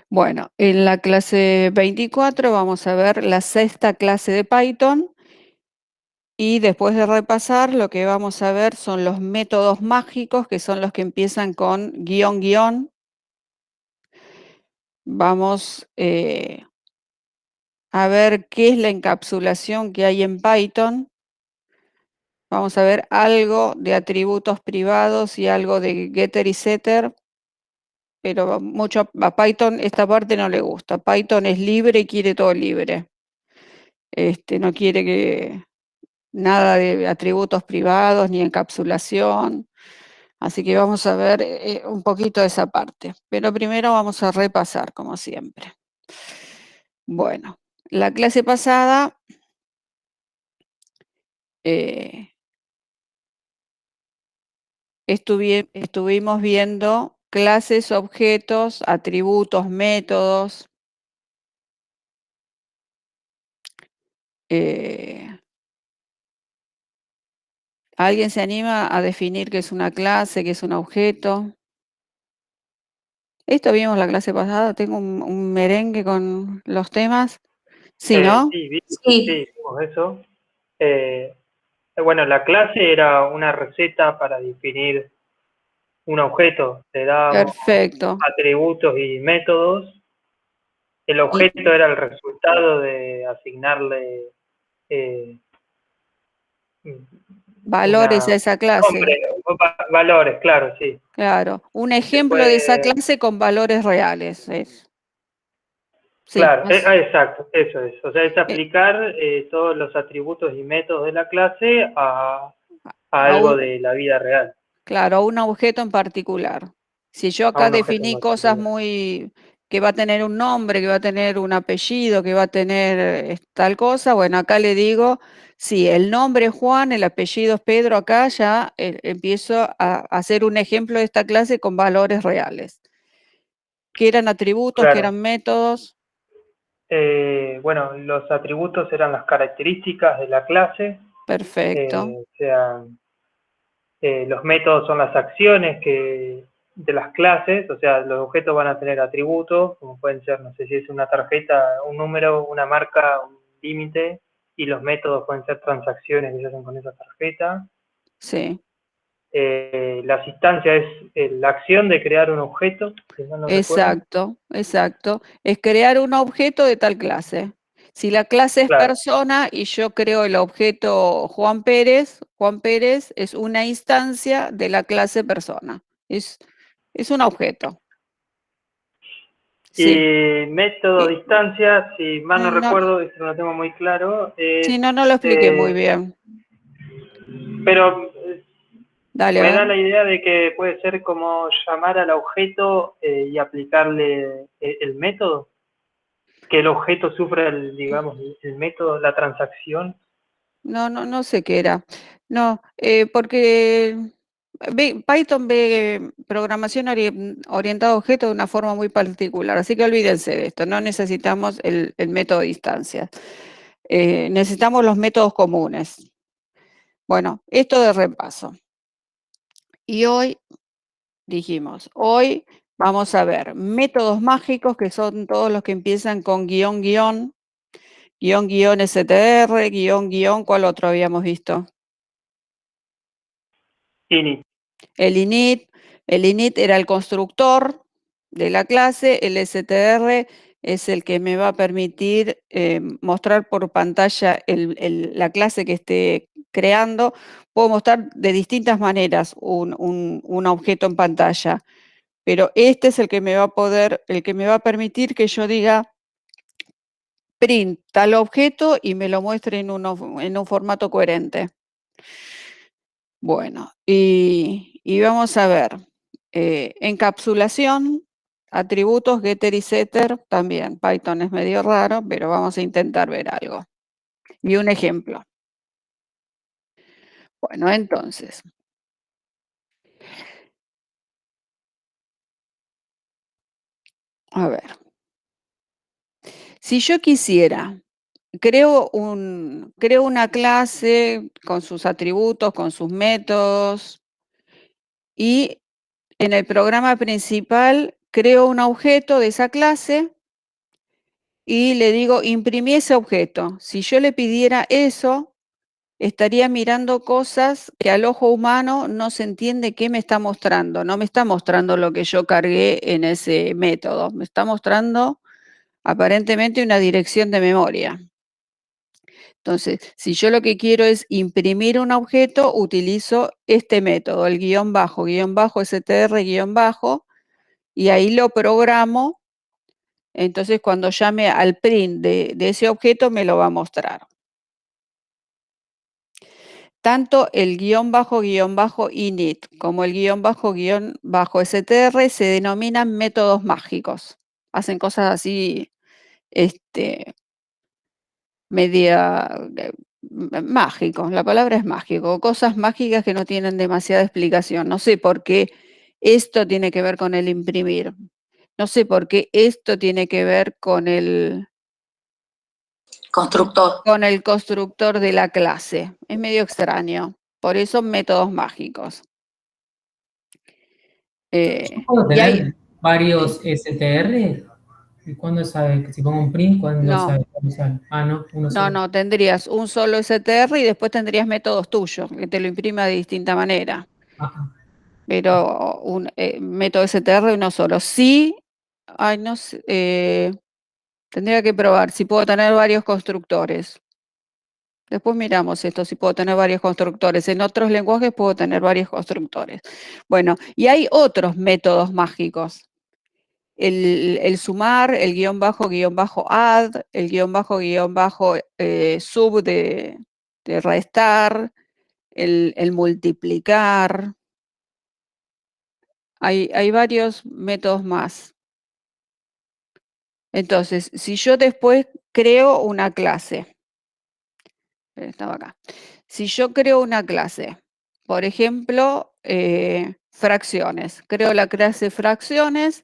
Bueno, en la clase 24 vamos a ver la sexta clase de Python y después de repasar lo que vamos a ver son los métodos mágicos, que son los que empiezan con guión guión. Vamos a ver qué es la encapsulación que hay en Python. Vamos a ver algo de atributos privados y algo de getter y setter, pero mucho a Python esta parte no le gusta. Python es libre y quiere todo libre. No quiere que nada de atributos privados ni encapsulación. Así que vamos a ver un poquito de esa parte. Pero primero vamos a repasar, como siempre. Bueno, la clase pasada estuvimos viendo clases, objetos, atributos, métodos. ¿Alguien se anima a definir qué es una clase, qué es un objeto? Esto vimos la clase pasada, tengo un merengue con los temas. Sí, ¿no? Sí, vimos eso. Bueno, la clase era una receta para definir un objeto. Le dábamos Perfecto. atributos y métodos. El objeto era el resultado de asignarle valores a esa clase. Valores, claro, sí. Claro, un ejemplo Después, de esa clase con valores reales. Sí, claro, exacto, eso es. O sea, es eh, aplicar todos los atributos y métodos de la clase a a algo un, de la vida real. claro, a un objeto en particular. Si yo A acá un objeto en definí cosas particular. muy, que va a tener un nombre, que va a tener un apellido, que va a tener tal cosa, bueno, acá le digo, sí, el nombre es Juan, el apellido es Pedro, acá ya empiezo a hacer un ejemplo de esta clase con valores reales. ¿Qué eran atributos, qué Claro. eran métodos? Bueno, los atributos eran las características de la clase. Perfecto. O sea, los métodos son las acciones de las clases, o sea, los objetos van a tener atributos, como pueden ser, no sé si es una tarjeta, un número, una marca, un límite, y los métodos pueden ser transacciones que se hacen con esa tarjeta. Sí. Las instancias es la acción de crear un objeto, si mal no recuerdo. Exacto, exacto. Es crear un objeto de tal clase. Si la clase es Claro, persona y yo creo el objeto Juan Pérez es una instancia de la clase persona. Es un objeto. Sí. y método Y- distancia, si mal no no, recuerdo, esto no lo tengo muy claro, es, sí, no lo expliqué muy bien. pero Dale, a me ver. da la idea de que puede ser como llamar al objeto y aplicarle el método, que el objeto sufra, digamos, el método, la transacción. No sé qué era. No, porque Python ve programación orientada a objetos de una forma muy particular, así que olvídense de esto, no necesitamos el método de distancia. Necesitamos los métodos comunes. Bueno, esto de repaso. Y hoy hoy vamos a ver métodos mágicos que son todos los que empiezan con guión guión, guión guión str, guión guión, ¿cuál otro habíamos visto? Init. El init era el constructor de la clase, el str es el que me va a permitir mostrar por pantalla la clase que esté creando. Puedo mostrar de distintas maneras un objeto en pantalla, pero este es el que me va a permitir que yo diga print tal objeto y me lo muestre en un formato coherente. Bueno, y vamos a ver, encapsulación, atributos, getter y setter, también. Python es medio raro, pero vamos a intentar ver algo. Y un ejemplo. Bueno, entonces, a ver. Si yo quisiera, creo una clase con sus atributos, con sus métodos, y en el programa principal creo un objeto de esa clase y le digo, imprimí ese objeto. Si yo le pidiera eso, estaría mirando cosas que al ojo humano no se entiende qué me está mostrando. No me está mostrando lo que yo cargué en ese método. Me está mostrando aparentemente una dirección de memoria. Entonces, si yo lo que quiero es imprimir un objeto, utilizo este método, el guión bajo, str, guión bajo, y ahí lo programo. Entonces, cuando llame al print de ese objeto, me lo va a mostrar. Tanto el guión bajo init como el guión bajo str se denominan métodos mágicos. Hacen cosas así, media mágicos. La palabra es mágico. Cosas mágicas que no tienen demasiada explicación. No sé por qué esto tiene que ver con el imprimir. No sé por qué esto tiene que ver con el constructor de la clase. Es medio extraño. Por eso métodos mágicos. ¿Puedo tener varios STR? ¿Y cuándo sabe? Si pongo un print, ¿cuándo sabe cuándo sale? Ah, no, uno solo. No, tendrías un solo str y después tendrías métodos tuyos, que te lo imprima de distinta manera. Ajá. Pero un método str uno solo. Sí, ay, no sé, tendría que probar si puedo tener varios constructores. Después miramos esto, si puedo tener varios constructores. En otros lenguajes puedo tener varios constructores. Bueno, y hay otros métodos mágicos. El sumar, el guión bajo add, el guión bajo sub de restar, el multiplicar. Hay varios métodos más. Entonces, si yo después creo una clase, estaba acá. Si yo creo una clase, por ejemplo, fracciones, creo la clase fracciones,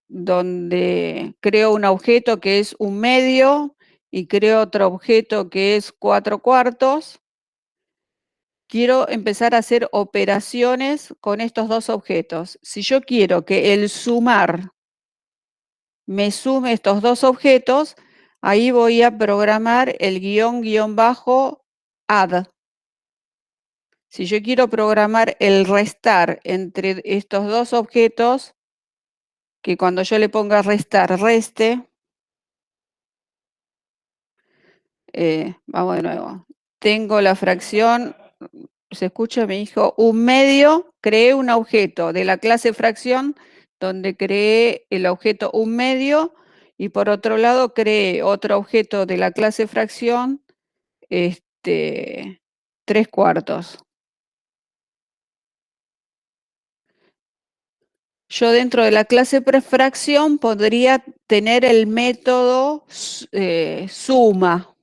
donde creo un objeto que es un medio y creo otro objeto que es 4/4. Quiero empezar a hacer operaciones con estos dos objetos. Si yo quiero que el sumar me sume estos dos objetos, ahí voy a programar el guión bajo add. Si yo quiero programar el restar entre estos dos objetos, que cuando yo le ponga restar, reste, vamos de nuevo. Tengo la fracción, se escucha, me dijo, un medio, creé un objeto de la clase fracción, donde creé el objeto un medio, y por otro lado creé otro objeto de la clase fracción, 3/4. Yo dentro de la clase fracción podría tener el método suma,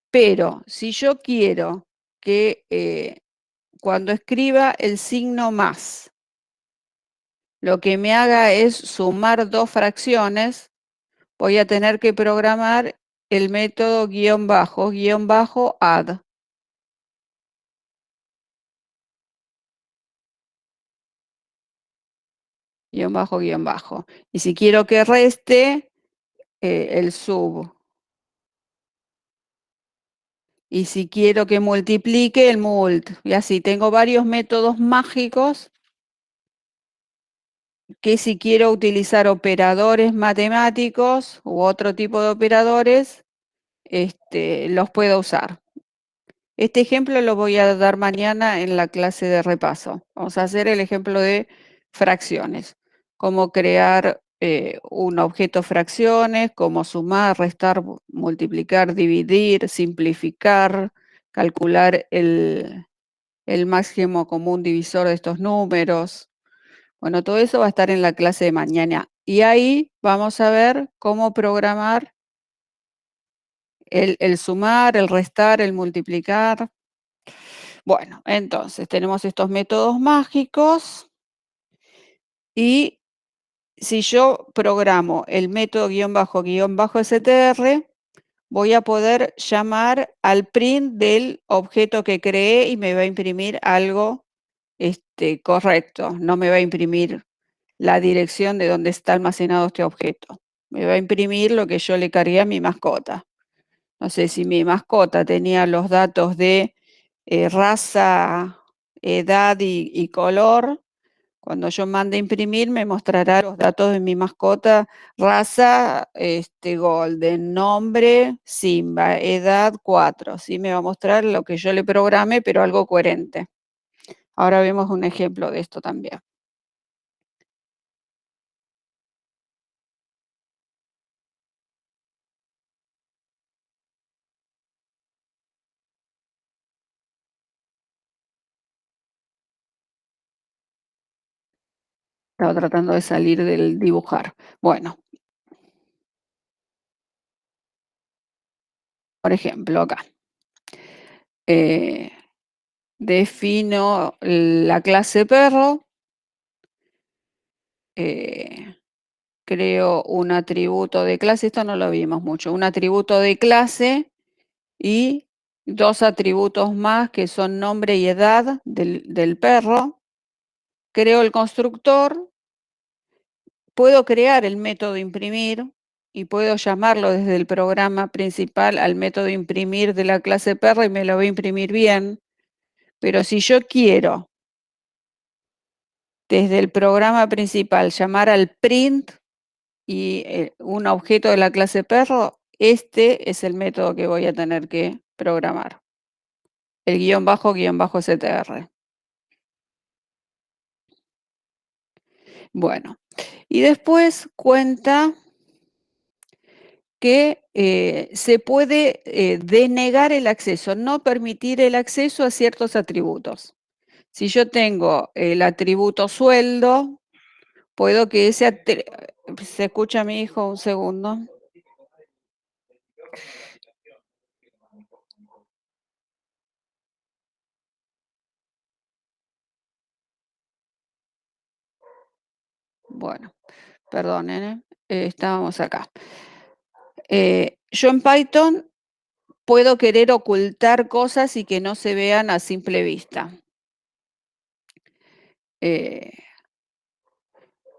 pero si yo quiero que cuando escriba el signo más, lo que me haga es sumar dos fracciones, voy a tener que programar el método guión bajo add. Guión bajo. Y si quiero que reste, el sub. Y si quiero que multiplique, el mult. Y así tengo varios métodos mágicos que si quiero utilizar operadores matemáticos u otro tipo de operadores, los puedo usar. Este ejemplo lo voy a dar mañana en la clase de repaso. Vamos a hacer el ejemplo de fracciones. Cómo crear un objeto fracciones, cómo sumar, restar, multiplicar, dividir, simplificar, calcular el máximo común divisor de estos números. Bueno, todo eso va a estar en la clase de mañana. Y ahí vamos a ver cómo programar el sumar, el restar, el multiplicar. Bueno, entonces tenemos estos métodos mágicos y si yo programo el método guión bajo str, voy a poder llamar al print del objeto que creé y me va a imprimir algo correcto. No me va a imprimir la dirección de donde está almacenado este objeto. Me va a imprimir lo que yo le cargué a mi mascota. No sé si mi mascota tenía los datos de raza, edad y color. Cuando yo mande imprimir, me mostrará los datos de mi mascota, raza, golden, nombre, Simba, edad 4. ¿Sí? Me va a mostrar lo que yo le programe, pero algo coherente. Ahora vemos un ejemplo de esto también. Estaba tratando de salir del dibujar. Bueno. Por ejemplo, acá. Defino la clase perro. Creo un atributo de clase. Esto no lo vimos mucho. Un atributo de clase y dos atributos más que son nombre y edad del perro. Creo el constructor. Puedo crear el método imprimir y puedo llamarlo desde el programa principal al método imprimir de la clase perro y me lo va a imprimir bien. Pero si yo quiero desde el programa principal llamar al print y un objeto de la clase perro, este es el método que voy a tener que programar. El _str. Bueno, y después cuenta que se puede denegar el acceso, no permitir el acceso a ciertos atributos. Si yo tengo el atributo sueldo, puedo que ese ¿se escucha a mi hijo? Un segundo. Bueno, perdonen, estábamos acá. Yo en Python puedo querer ocultar cosas y que no se vean a simple vista.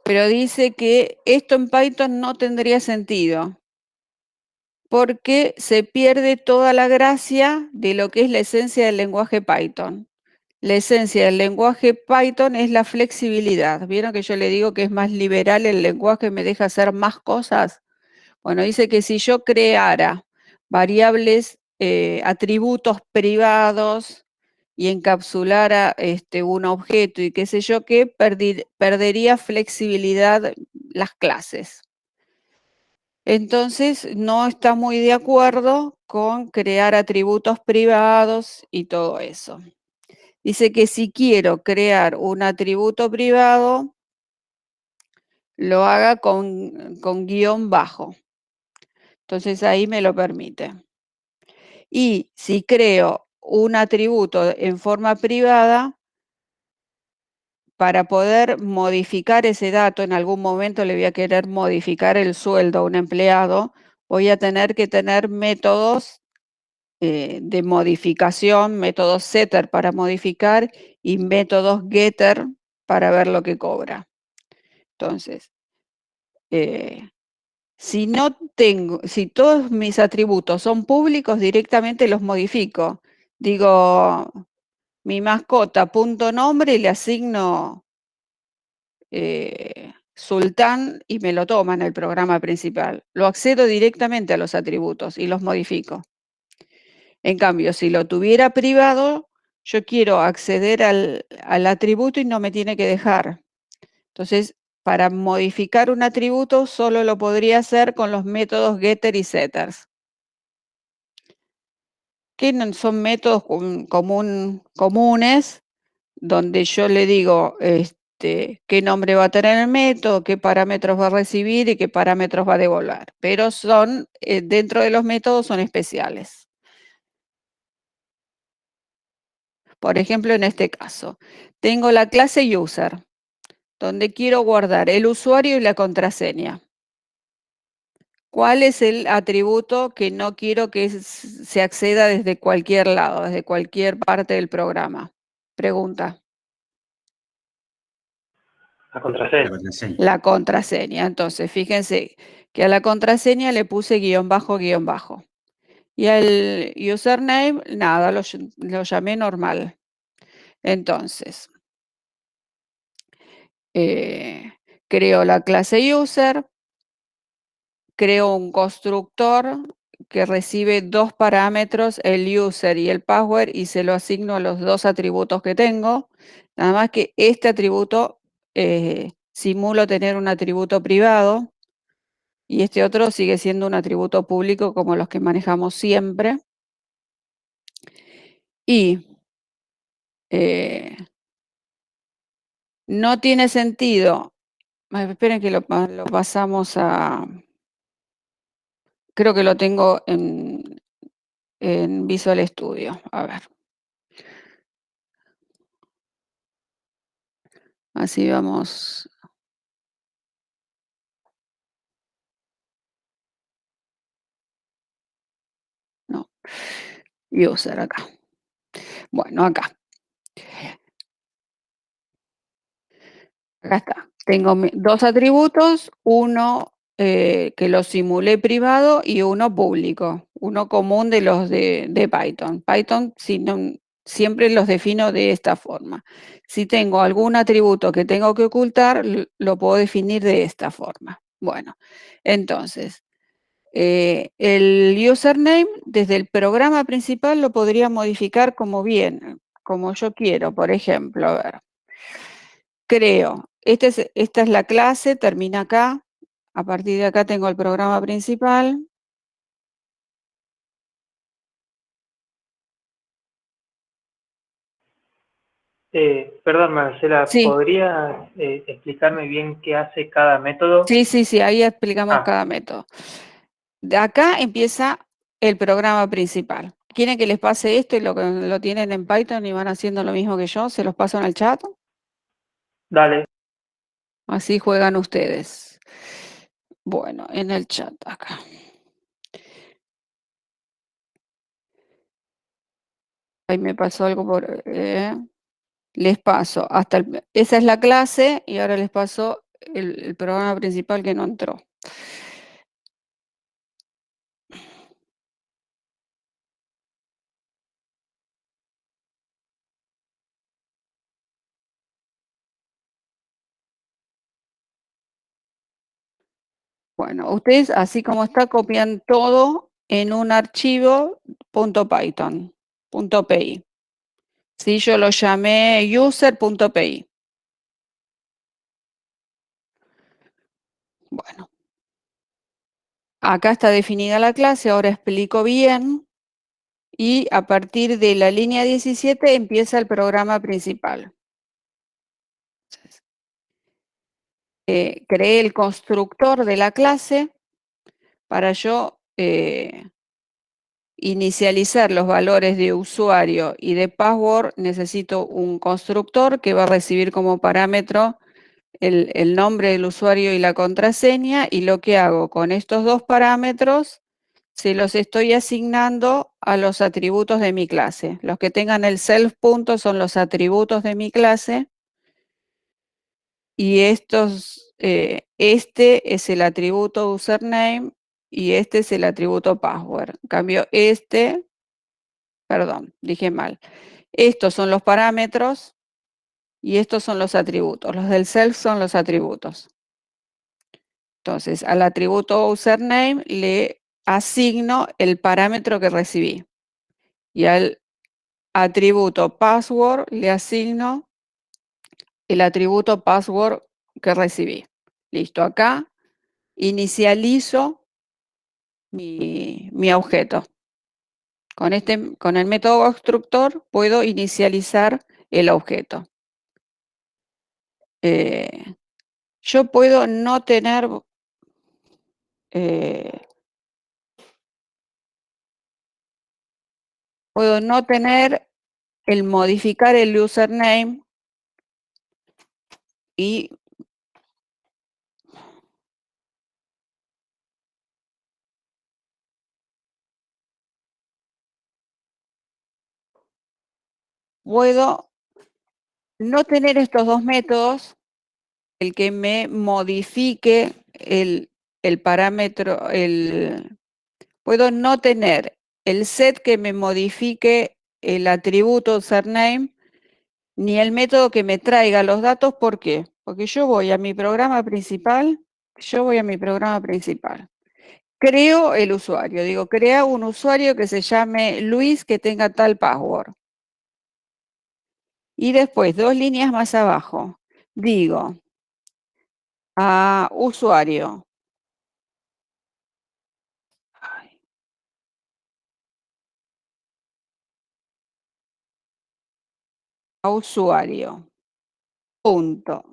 Pero dice que esto en Python no tendría sentido porque se pierde toda la gracia de lo que es la esencia del lenguaje Python. La esencia del lenguaje Python es la flexibilidad. ¿Vieron que yo le digo que es más liberal el lenguaje, me deja hacer más cosas? Bueno, dice que si yo creara variables, atributos privados y encapsulara un objeto y qué sé yo qué, perdería flexibilidad las clases. Entonces, no está muy de acuerdo con crear atributos privados y todo eso. Dice que si quiero crear un atributo privado, lo haga con guión bajo. Entonces ahí me lo permite. Y si creo un atributo en forma privada, para poder modificar ese dato, en algún momento le voy a querer modificar el sueldo a un empleado, voy a tener que tener métodos de modificación, métodos setter para modificar y métodos getter para ver lo que cobra. Entonces, si todos mis atributos son públicos, directamente los modifico. Digo, mi mascota, punto nombre, y le asigno Sultán y me lo toma en el programa principal. Lo accedo directamente a los atributos y los modifico. En cambio, si lo tuviera privado, yo quiero acceder al atributo y no me tiene que dejar. Entonces, para modificar un atributo solo lo podría hacer con los métodos getter y setters, que son métodos comunes, donde yo le digo qué nombre va a tener el método, qué parámetros va a recibir y qué parámetros va a devolver. Pero son, dentro de los métodos, son especiales. Por ejemplo, en este caso, tengo la clase user, donde quiero guardar el usuario y la contraseña. ¿Cuál es el atributo que no quiero que se acceda desde cualquier lado, desde cualquier parte del programa? Pregunta. La contraseña. La contraseña. La contraseña. Entonces, fíjense que a la contraseña le puse guión bajo, guión bajo. Y al username, nada, lo llamé normal. Entonces, creo la clase user, creo un constructor que recibe dos parámetros, el user y el password, y se lo asigno a los dos atributos que tengo. Nada más que este atributo simulo tener un atributo privado y este otro sigue siendo un atributo público como los que manejamos siempre. Y no tiene sentido. Esperen que lo pasamos a... Creo que lo tengo en Visual Studio. A ver. Así vamos. No. User acá. Bueno, acá. Acá está. Tengo dos atributos, uno que lo simulé privado y uno público, uno común de los de Python. Python siempre los defino de esta forma. Si tengo algún atributo que tengo que ocultar, lo puedo definir de esta forma. Bueno, entonces, el username desde el programa principal lo podría modificar como yo quiero. Por ejemplo, a ver. Creo, esta es la clase, termina acá. A partir de acá tengo el programa principal. Perdón, Marcela, Sí, ¿podría explicarme bien qué hace cada método? sí, ahí explicamos Ah. cada método. De acá empieza el programa principal. ¿Quieren que les pase esto y lo tienen en Python y van haciendo lo mismo que yo? ¿Se los paso en el chat? Dale. Así juegan ustedes. Bueno, en el chat acá. Ahí me pasó algo por... les paso esa es la clase y ahora les paso el programa principal que no entró. Bueno, ustedes así como está copian todo en un archivo .python, .py. Sí, yo lo llamé user.py. Bueno, acá está definida la clase, ahora explico bien y a partir de la línea 17 empieza el programa principal. Creé el constructor de la clase para yo inicializar los valores de usuario y de password. Necesito un constructor que va a recibir como parámetro el nombre del usuario y la contraseña, y lo que hago con estos dos parámetros, se los estoy asignando a los atributos de mi clase. Los que tengan el self punto son los atributos de mi clase, y este es el atributo username y este es el atributo password. En cambio, perdón, dije mal. Estos son los parámetros y estos son los atributos. Los del self son los atributos. Entonces, al atributo username le asigno el parámetro que recibí. Y al atributo password le asigno el atributo password que recibí. Listo, acá inicializo mi objeto. Con el método constructor puedo inicializar el objeto. Yo puedo no tener el modificar el username y puedo no tener estos dos métodos el que me modifique el parámetro, puedo no tener el set que me modifique el atributo username, ni el método que me traiga los datos. ¿Por qué? Porque yo voy a mi programa principal, creo el usuario, digo, crea un usuario que se llame Luis, que tenga tal password. Y después, 2 líneas más abajo, digo, a usuario. A usuario. Punto.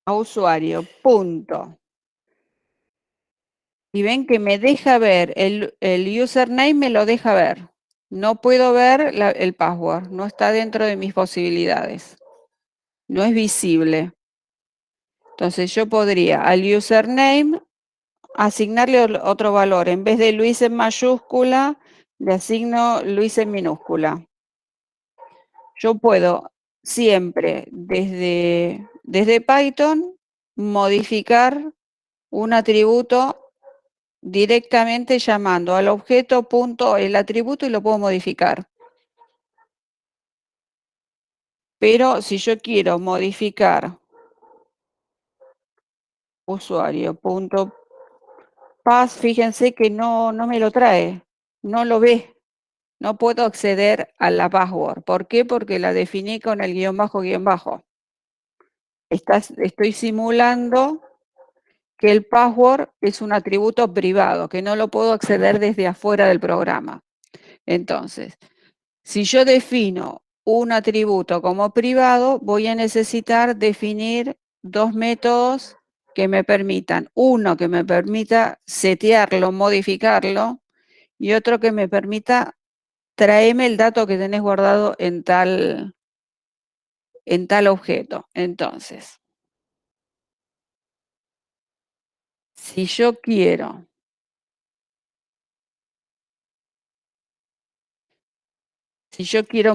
A usuario. Punto. Y ven que me deja ver, el username me lo deja ver. No puedo ver el password, no está dentro de mis posibilidades. No es visible. Entonces yo podría al username asignarle otro valor. En vez de Luis en mayúscula, le asigno Luis en minúscula. Yo puedo siempre desde Python modificar un atributo directamente llamando al objeto punto el atributo y lo puedo modificar. Pero si yo quiero modificar usuario punto pass, fíjense que no me lo trae, no lo ve. No puedo acceder a la password. ¿Por qué? Porque la definí con el guión bajo. Estoy simulando que el password es un atributo privado, que no lo puedo acceder desde afuera del programa. Entonces, si yo defino un atributo como privado, voy a necesitar definir 2 métodos que me permitan, uno que me permita setearlo, modificarlo, y otro que me permita traerme el dato que tenés guardado en tal objeto. Entonces, si yo quiero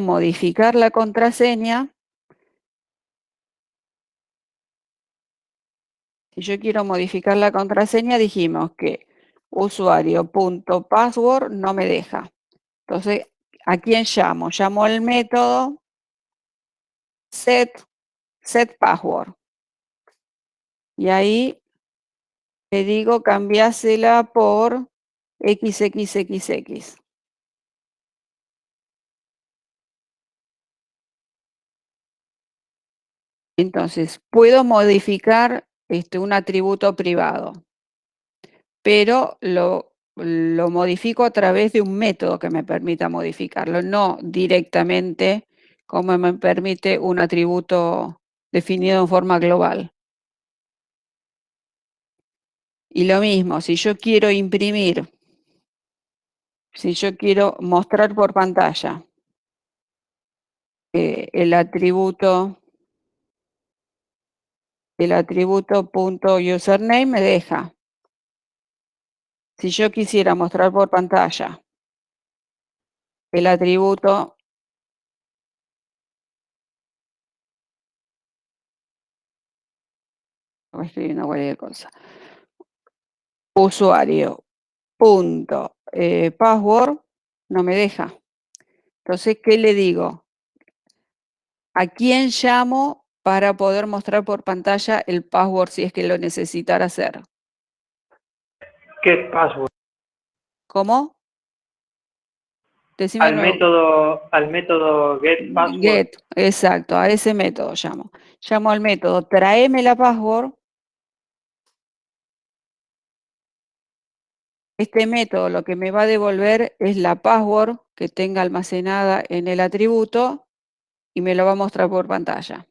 modificar la contraseña, dijimos que usuario.password no me deja. Entonces, ¿a quién llamo? Llamo al método setPassword. Y ahí le digo cambiásela por XXXX. Entonces, puedo modificar un atributo privado, pero lo modifico a través de un método que me permita modificarlo, no directamente como me permite un atributo definido en forma global. Y lo mismo, si yo quiero imprimir, si yo quiero mostrar por pantalla el atributo .username me deja. Si yo quisiera mostrar por pantalla el atributo escribiendo cualquier cosa, usuario password, no me deja. Entonces, ¿qué le digo? ¿A quién llamo para poder mostrar por pantalla el password si es que lo necesitara hacer? getPassword. ¿Cómo? Decime Al método getPassword. Get, exacto, a ese método llamo. Llamo al método tráeme la password. Este método lo que me va a devolver es la password que tenga almacenada en el atributo y me lo va a mostrar por pantalla.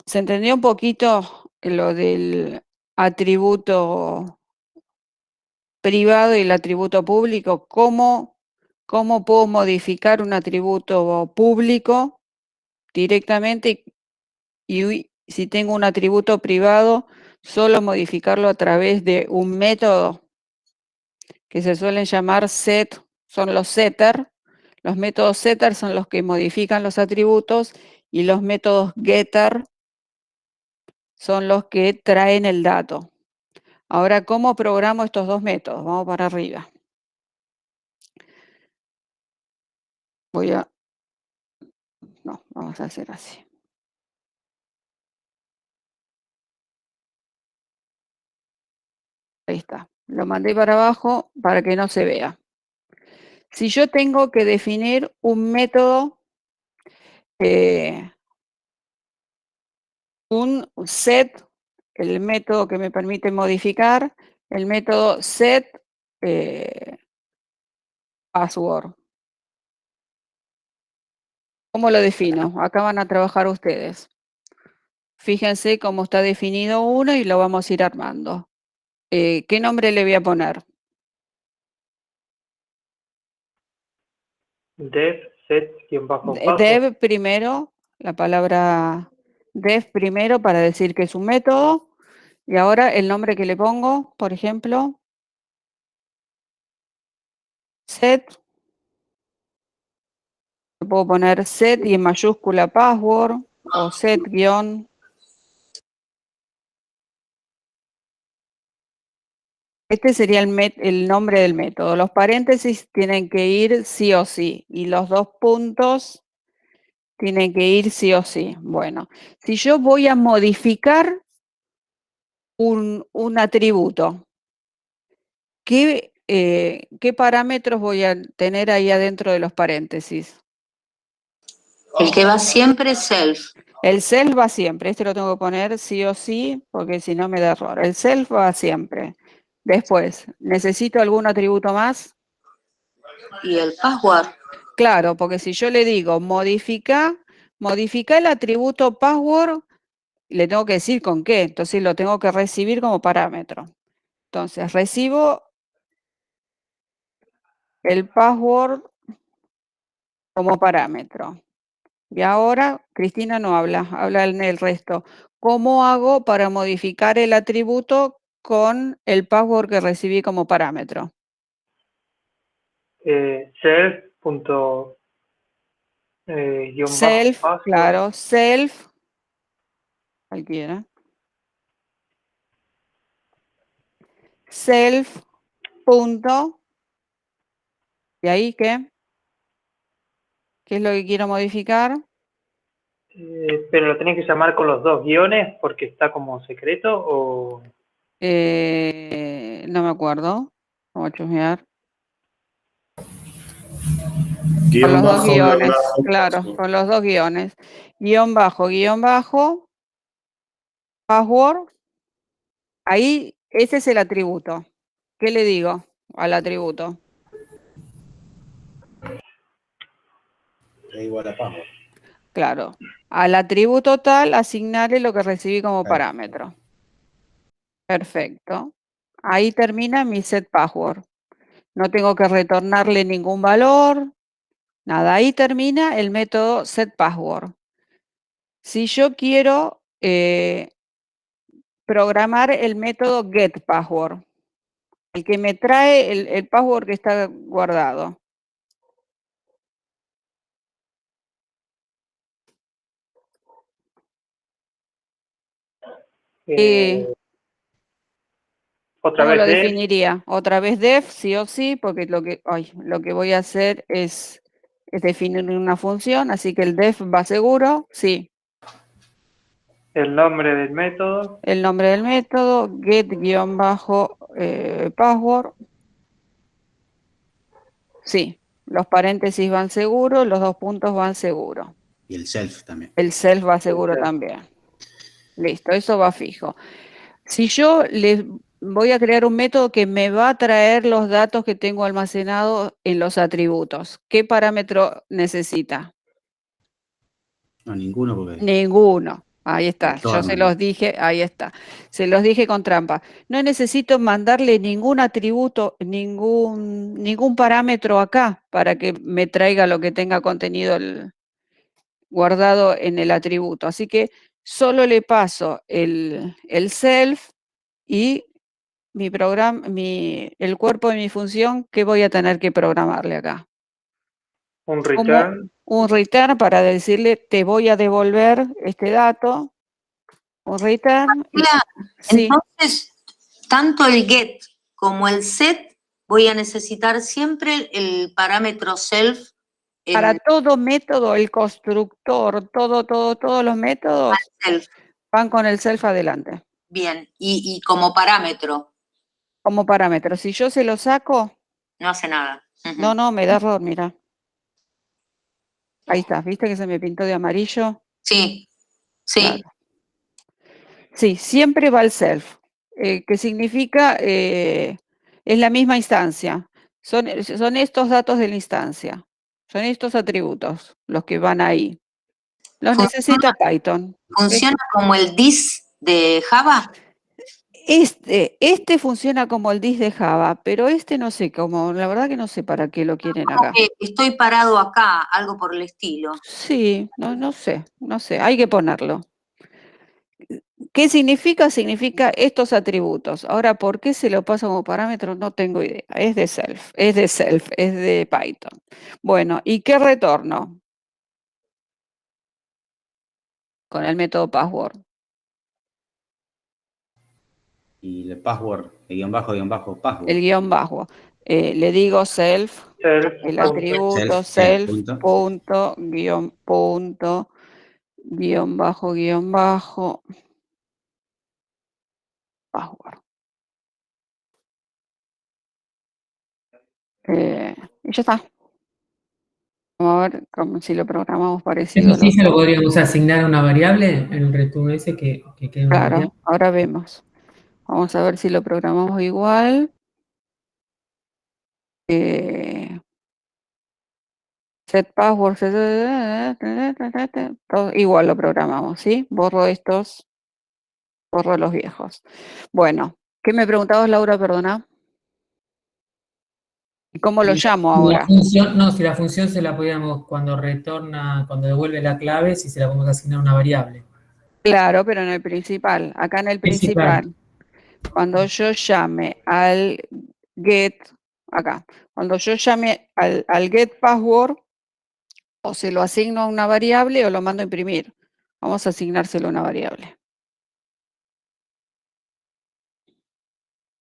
¿Se entendió un poquito lo del atributo privado y el atributo público? ¿Cómo puedo modificar un atributo público directamente y si tengo un atributo privado, solo modificarlo a través de un método que se suelen llamar set, son los setter. Los métodos setter son los que modifican los atributos y los métodos getter son los que traen el dato. Ahora, ¿cómo programo estos dos métodos? Vamos para arriba. No, vamos a hacer así. Ahí está. Lo mandé para abajo para que no se vea. Si yo tengo que definir un método, un set, el método que me permite modificar, el método set password. ¿Cómo lo defino? Acá van a trabajar ustedes. Fíjense cómo está definido uno y lo vamos a ir armando. ¿Qué nombre le voy a poner? Dev, set, password. Dev primero, la palabra dev primero para decir que es un método. Y ahora el nombre que le pongo, por ejemplo, set. Puedo poner set y en mayúscula password o set guión. Este sería el nombre del método. Los paréntesis tienen que ir sí o sí y los dos puntos tienen que ir sí o sí. Bueno, si yo voy a modificar un atributo, ¿qué parámetros voy a tener ahí adentro de los paréntesis? El que va siempre es self. El self va siempre. Este lo tengo que poner sí o sí porque si no me da error. El self va siempre. Después, ¿necesito algún atributo más? Y el password. Claro, porque si yo le digo modifica el atributo password, le tengo que decir con qué. Entonces lo tengo que recibir como parámetro. Entonces recibo el password como parámetro. Y ahora Cristina no habla en el resto. ¿Cómo hago para modificar el atributo con el password que recibí como parámetro? Self. Self, password. claro, self, cualquiera. Self, punto. ¿Y ahí qué? ¿Qué es lo que quiero modificar? Pero lo tenés que llamar con los dos guiones porque está como secreto o... No me acuerdo. Vamos a chusmear. Con Guión los dos bajo, guiones, guión bajo, claro, password. con los dos guiones. Guión bajo, password. Ahí, ese es el atributo. ¿Qué le digo al atributo? Es igual a password. Claro, al atributo tal asignarle lo que recibí como parámetro. Perfecto. Ahí termina mi set password. No tengo que retornarle ningún valor, nada. Ahí termina el método set password. Si yo quiero programar el método get password, el que me trae el password que está guardado. Otra ¿Cómo vez lo de... definiría? Otra vez def, sí o sí, porque lo que voy a hacer es definir una función, así que el def va seguro, sí. El nombre del método. El nombre del método, get-password, sí. Los paréntesis van seguros, los dos puntos van seguros. Y el self también. El self va seguro también. Listo, eso va fijo. Si yo les voy a crear un método que me va a traer los datos que tengo almacenados en los atributos, ¿qué parámetro necesita? No, ninguno porque... Ninguno. Ahí está, yo Retorno, se ¿no? los dije, ahí está. Se los dije con trampa. No necesito mandarle ningún atributo, ningún parámetro acá para que me traiga lo que tenga contenido guardado en el atributo. Así que solo le paso el self y mi programa, el cuerpo de mi función, ¿qué voy a tener que programarle acá? Un Como return. un return para decirle, te voy a devolver este dato. Un return. Sí, Entonces, tanto el get como el set voy a necesitar siempre el parámetro self. para todo método, el constructor, todos los métodos Self. van con el self adelante. Bien, y como parámetro. Como parámetro. Si yo se lo saco, No hace nada. no, me da error, mira. Ahí está, ¿viste que se me pintó de amarillo? Sí, sí. Claro. Sí, siempre va el self, que significa, es la misma instancia. Son estos datos de la instancia. Son estos atributos los que van ahí. Los necesita Python. ¿Funciona como el this de Java? Este funciona como el dis de Java, pero no sé cómo, la verdad que no sé para qué lo quieren acá. Estoy parado acá, algo por el estilo. Sí, no sé, hay que ponerlo. ¿Qué significa? Significa estos atributos. Ahora, ¿por qué se lo pasa como parámetro? No tengo idea. Es de self, es de Python. Bueno, ¿y qué retorno? Con el método password. Y el password, el guión bajo, password. El guión bajo. Le digo self, el atributo self, punto, guión bajo, password. Y ya está. Vamos a ver si lo programamos parecido. Eso sí se lo podríamos asignar a una variable en el return ese que quede una variable. Claro, ahora vemos. Vamos a ver si lo programamos igual. Set password, todo igual lo programamos, ¿sí? Borro estos, borro los viejos. Bueno, ¿qué me preguntabas, Laura? Perdona. ¿Y cómo lo llamo ahora? Si la función se la podíamos, cuando devuelve la clave, si se la podemos asignar a una variable. Claro, pero en el principal. Acá en el principal. Cuando yo llame al get, acá, cuando yo llame al get password, o se lo asigno a una variable o lo mando a imprimir. Vamos a asignárselo a una variable.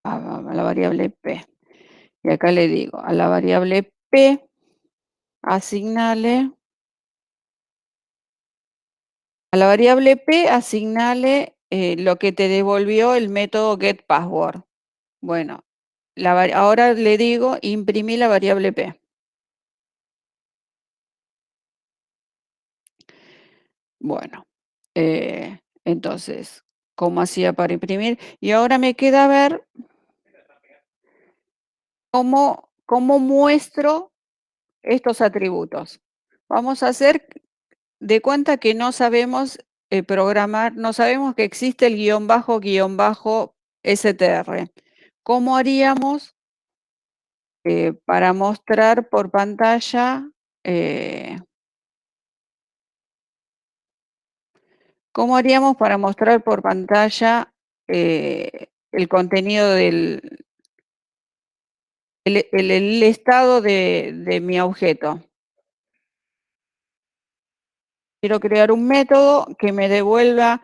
A la variable P. Y acá le digo, a la variable P, asignale. A la variable P, asignale lo que te devolvió el método getPassword. Bueno, ahora le digo, imprimí la variable P. Bueno, entonces, ¿cómo hacía para imprimir? Y ahora me queda ver cómo muestro estos atributos. Vamos a hacer de cuenta que no sabemos programar, no sabemos que existe el guión bajo str. ¿Cómo haríamos para mostrar por pantalla? ¿Cómo haríamos para mostrar por pantalla el contenido del el estado de mi objeto? Quiero crear un método que me devuelva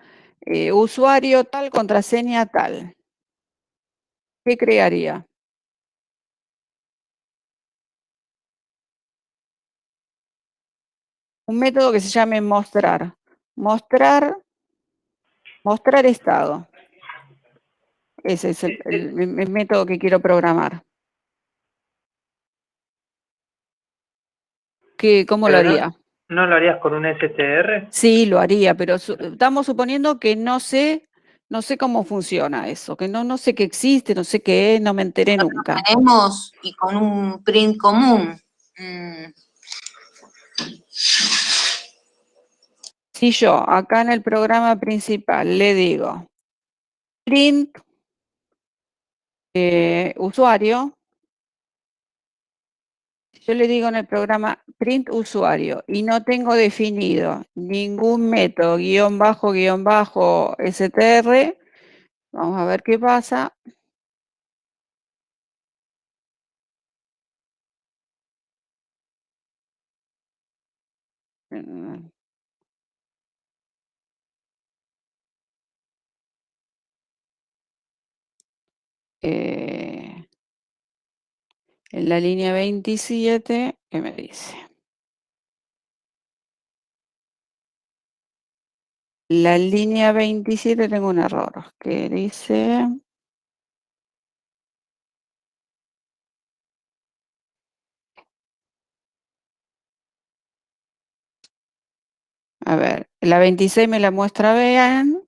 usuario tal, contraseña tal. ¿Qué crearía? Un método que se llame mostrar. Mostrar estado. Ese es el método que quiero programar. ¿Cómo lo haría? ¿No lo harías con un str? Sí, lo haría, pero estamos suponiendo que no sé cómo funciona eso, que no sé qué existe, no sé qué es, no me enteré nunca. Tenemos y con un print común. Si yo acá en el programa principal le digo print usuario, yo le digo en el programa print usuario y no tengo definido ningún método guión bajo str, vamos a ver qué pasa. En la línea 27, ¿qué me dice? La línea 27 tengo un error, que dice... A ver, la 26 me la muestra vean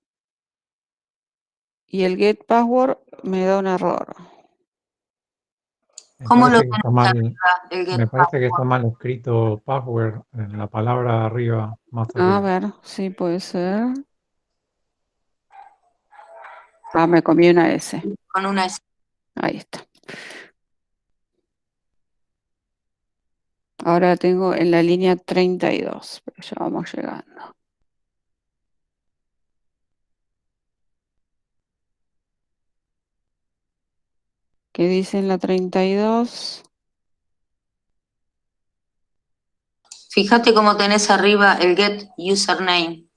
y el get password me da un error. ¿Cómo lo Me parece que está mal, el get me parece que está password? mal escrito password en la palabra de arriba, más A arriba. ver, sí puede ser. Ah, me comí una S. Con una S. Ahí está. Ahora tengo en la línea 32, pero ya vamos llegando. ¿Qué dice en la 32? Fíjate cómo tenés arriba el get username.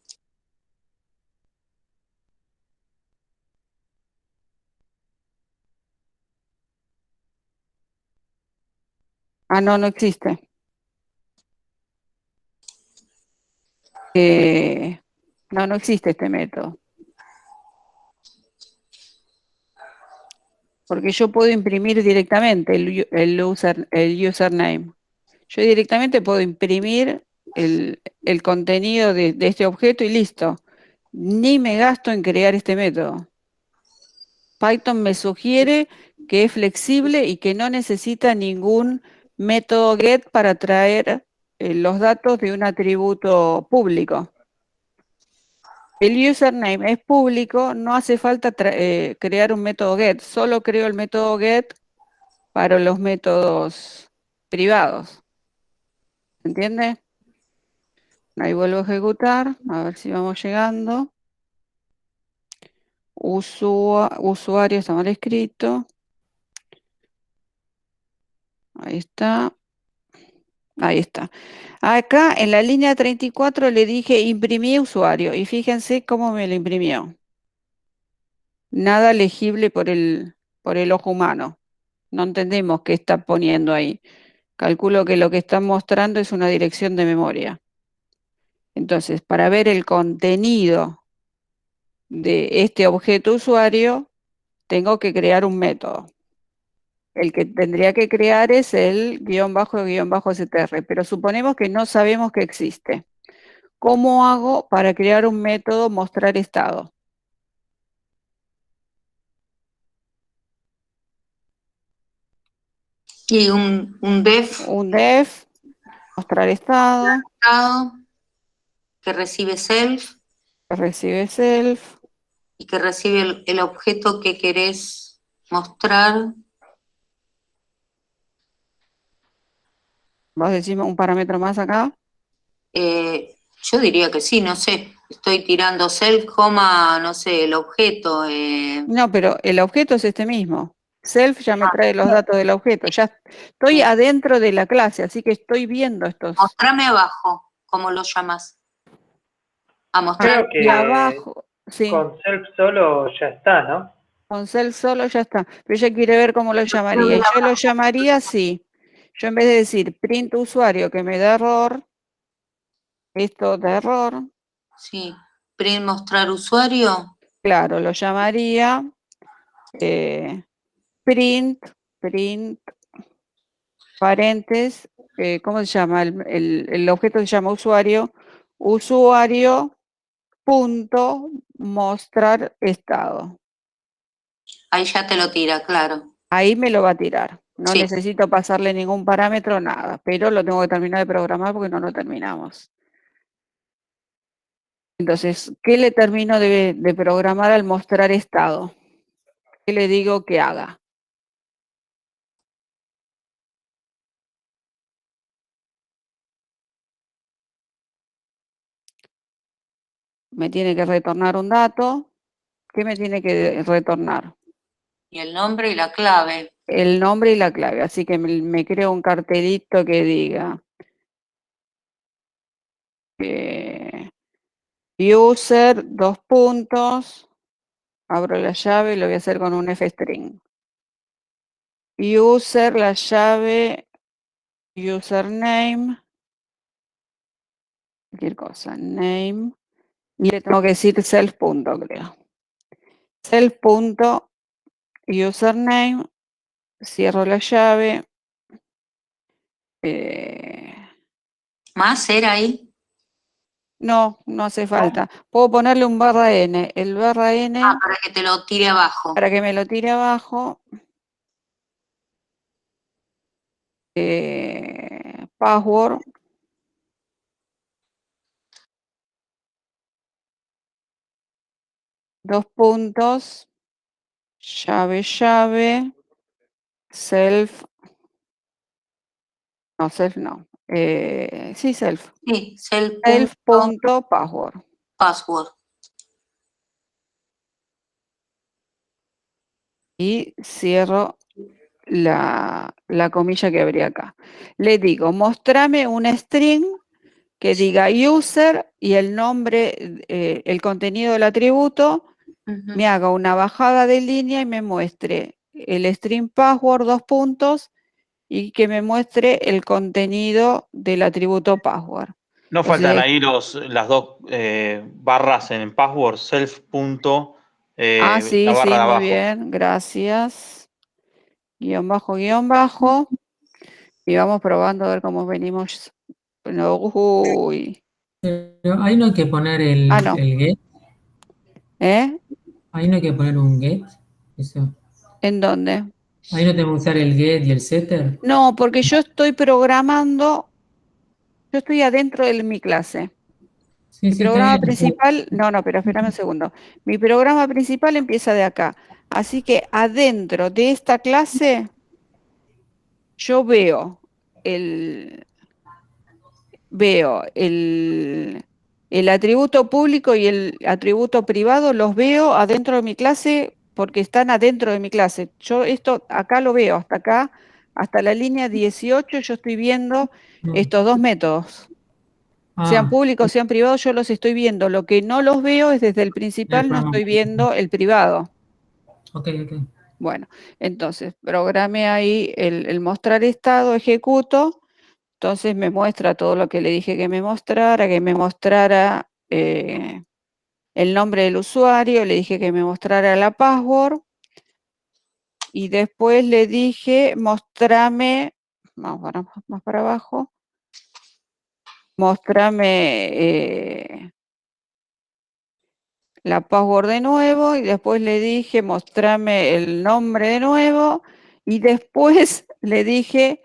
Ah, no, no existe. No, no existe este método. Porque yo puedo imprimir directamente el username. Yo directamente puedo imprimir el contenido de este objeto y listo. Ni me gasto en crear este método. Python me sugiere que es flexible y que no necesita ningún método get para traer los datos de un atributo público. El username es público, no hace falta crear un método get, solo creo el método get para los métodos privados. ¿Se entiende? Ahí vuelvo a ejecutar, a ver si vamos llegando. Usuario está mal escrito. Ahí está. Ahí está. Acá en la línea 34 le dije imprimí usuario y fíjense cómo me lo imprimió. Nada legible por el ojo humano. No entendemos qué está poniendo ahí. Calculo que lo que está mostrando es una dirección de memoria. Entonces, para ver el contenido de este objeto usuario, tengo que crear un método. El que tendría que crear es el _str, pero suponemos que no sabemos que existe. ¿Cómo hago para crear un método mostrar estado? Y un def Un def, mostrar estado, que recibe self que recibe self. y que recibe el objeto que querés mostrar. ¿Vos decís un parámetro más acá? Yo diría que sí, no sé. Estoy tirando self, coma, no sé, el objeto. No, pero el objeto es este mismo. Self ya me trae los datos del objeto. Ya estoy adentro de la clase, así que estoy viendo estos. Mostrame abajo, ¿cómo lo llamas? A mostrar. Creo que Y abajo, sí, con self solo ya está, ¿no? con self solo ya está. Pero ella quiere ver cómo lo llamaría. Y yo lo llamaría así. Yo en vez de decir print usuario que me da error, esto da error, Sí, print mostrar usuario. claro, lo llamaría print, paréntesis, ¿cómo se llama? El objeto se llama usuario punto mostrar estado. Ahí ya te lo tira, claro. Ahí me lo va a tirar. No Sí. necesito pasarle ningún parámetro, nada, pero lo tengo que terminar de programar porque no lo terminamos. Entonces, ¿qué le termino de programar al mostrar estado? ¿Qué le digo que haga? Me tiene que retornar un dato. ¿Qué me tiene que retornar? Y el nombre y la clave. El nombre y la clave. Así que me creo un cartelito que diga user, dos puntos, abro la llave y lo voy a hacer con un f-string. User, la llave, username, cualquier cosa, name, y le tengo que decir self punto, creo. Self punto, username, cierro la llave. ¿Más era ahí? No, no hace falta. Puedo ponerle un barra n. El barra n, Para que te lo tire abajo. para que me lo tire abajo. Password. Dos puntos. Llave, llave. Self. No, self no. Sí, self. Sí, Self punto password. password. Y cierro la comilla que habría acá. Le digo, mostrame un string que diga user y el nombre, el contenido del atributo, me haga una bajada de línea y me muestre el string password, dos puntos, y que me muestre el contenido del atributo password. No Entonces, faltan ahí las dos barras en password, self punto, la sí, barra sí, de muy abajo. bien, gracias. Guión bajo, guión bajo. Y vamos probando a ver cómo venimos. No, uy. Pero ahí no hay que poner el get. Ahí no hay que poner un get. Eso. ¿En dónde? Ahí no tengo que usar el get y el setter. No, porque yo estoy programando, yo estoy adentro de mi clase. Sí, Mi sí, está programa bien. principal, no, pero espérame un segundo. Mi programa principal empieza de acá. Así que adentro de esta clase, yo veo el atributo público y el atributo privado, los veo adentro de mi clase porque están adentro de mi clase. Yo esto acá lo veo, hasta acá, hasta la línea 18, yo estoy viendo estos dos métodos. Sean públicos, sean privados, yo los estoy viendo. Lo que no los veo es desde el principal, no estoy viendo el privado. Ok. Bueno, entonces, programé ahí el mostrar estado, ejecuto. Entonces me muestra todo lo que le dije que me mostrara el nombre del usuario, le dije que me mostrara la password y después le dije mostrame, vamos más para abajo, mostrame la password de nuevo y después le dije mostrame el nombre de nuevo y después le dije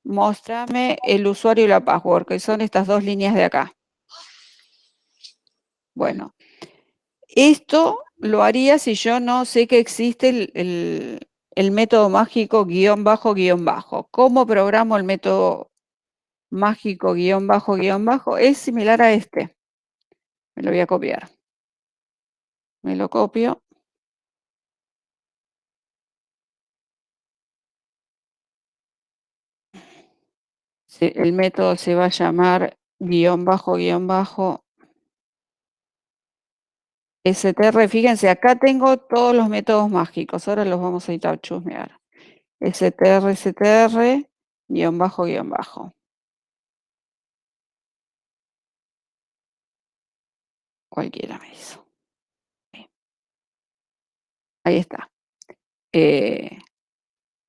mostrame el usuario y la password, que son estas dos líneas de acá. Bueno, esto lo haría si yo no sé que existe el método mágico guión bajo guión bajo. ¿Cómo programo el método mágico guión bajo guión bajo? Es similar a este. Me lo voy a copiar. Me lo copio. El método se va a llamar guión bajo str. Fíjense, acá tengo todos los métodos mágicos. Ahora los vamos a ir a chusmear. str, guión bajo. Cualquiera me hizo. Ahí está.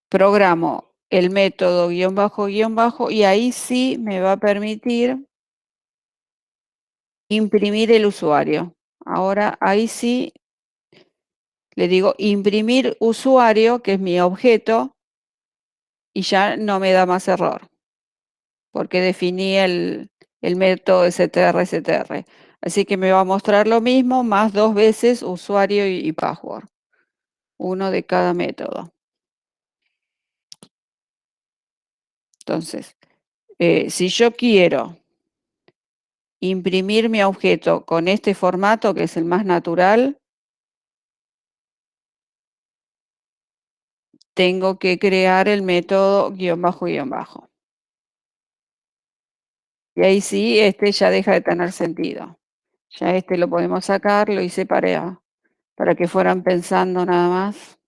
Programo el método guión bajo y ahí sí me va a permitir imprimir el usuario. Ahora ahí sí le digo imprimir usuario, que es mi objeto, y ya no me da más error, porque definí el método str. Así que me va a mostrar lo mismo, más dos veces usuario y password. Uno de cada método. Entonces, si yo quiero imprimir mi objeto con este formato, que es el más natural, tengo que crear el método guión bajo. Y ahí sí, ya deja de tener sentido. Ya lo podemos sacar, lo hice para que fueran pensando nada más.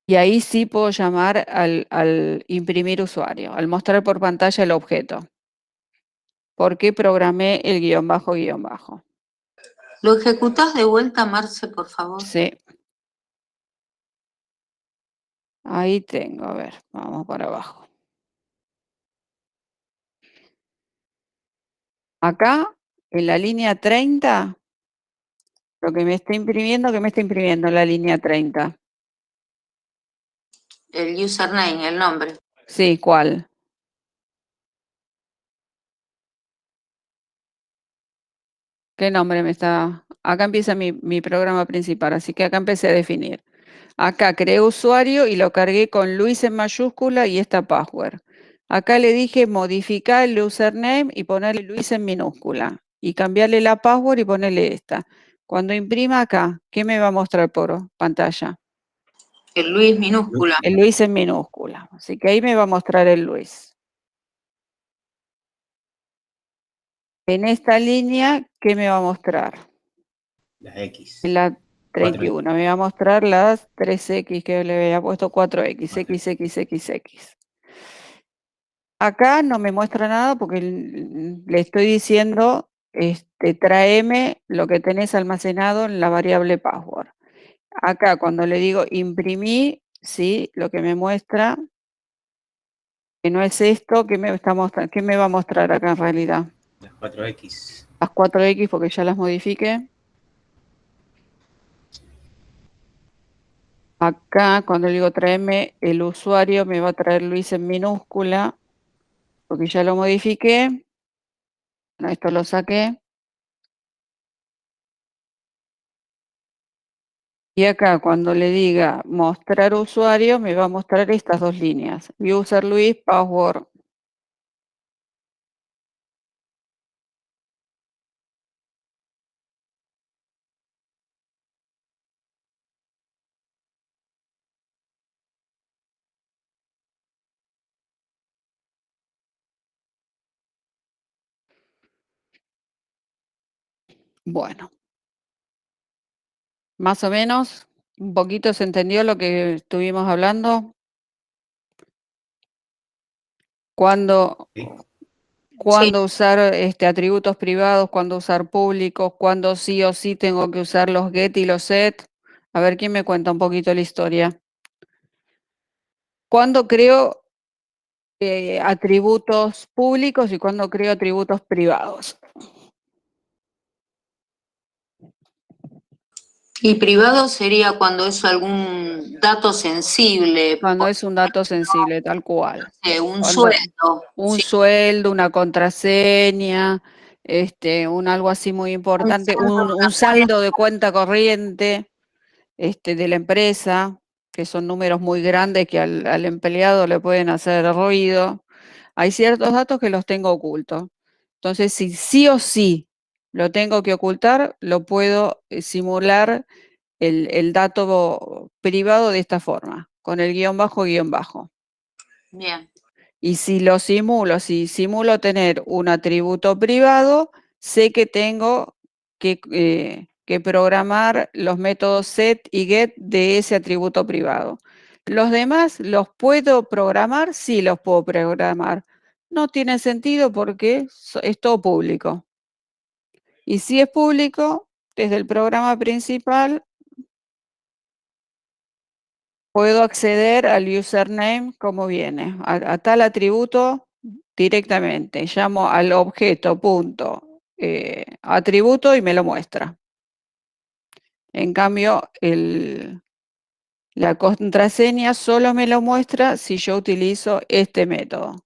Y ahí sí puedo llamar al imprimir usuario, al mostrar por pantalla el objeto. Porque programé el guión bajo. ¿Lo ejecutás de vuelta, Marce, por favor? Sí. Ahí tengo, a ver, vamos para abajo. Acá, en la línea 30, lo que me está imprimiendo, ¿qué me está imprimiendo en la línea 30? El username, el nombre. Sí, ¿cuál? ¿Qué nombre me está? Acá empieza mi programa principal, así que acá empecé a definir. Acá creé usuario y lo cargué con Luis en mayúscula y esta password. Acá le dije modificar el username y ponerle Luis en minúscula. Y cambiarle la password y ponerle esta. Cuando imprima acá, ¿qué me va a mostrar por pantalla? El Luis minúscula. El Luis en minúscula. Así que ahí me va a mostrar el Luis. En esta línea, ¿qué me va a mostrar? Las X. En la 31. Me va a mostrar las 3X que le había puesto 4X, XXXX. Acá no me muestra nada porque le estoy diciendo, tráeme lo que tenés almacenado en la variable password. Acá cuando le digo imprimí, sí, lo que me muestra, que no es esto, ¿qué me está mostrando? ¿Qué me va a mostrar acá en realidad? Las 4X. Las 4X porque ya las modifiqué. Acá cuando le digo tráeme el usuario, me va a traer Luis en minúscula, porque ya lo modifiqué. Bueno, esto lo saqué. Y acá cuando le diga mostrar usuario, me va a mostrar estas dos líneas. User Luis, password. Bueno, más o menos, un poquito se entendió lo que estuvimos hablando. Cuándo usar atributos privados, cuándo usar públicos, cuándo sí o sí tengo que usar los get y los set. A ver, ¿quién me cuenta un poquito la historia? ¿Cuándo creo atributos públicos y cuándo creo atributos privados? Y privado sería cuando es algún dato sensible. Cuando es un dato sensible, tal cual. Un Cuando sueldo. un Sí. sueldo, una contraseña, algo así muy importante, un saldo de cuenta corriente de la empresa, que son números muy grandes que al empleado le pueden hacer ruido. Hay ciertos datos que los tengo ocultos. Entonces, si sí o sí lo tengo que ocultar, lo puedo simular el dato privado de esta forma, con el guión bajo. Bien. Y si lo simulo, si simulo tener un atributo privado, sé que tengo que programar los métodos set y get de ese atributo privado. Los demás, ¿los puedo programar? Sí, los puedo programar. No tiene sentido porque es todo público. Y si es público, desde el programa principal, puedo acceder al username como viene, a tal atributo directamente. Llamo al objeto punto atributo y me lo muestra. En cambio, la contraseña solo me lo muestra si yo utilizo este método,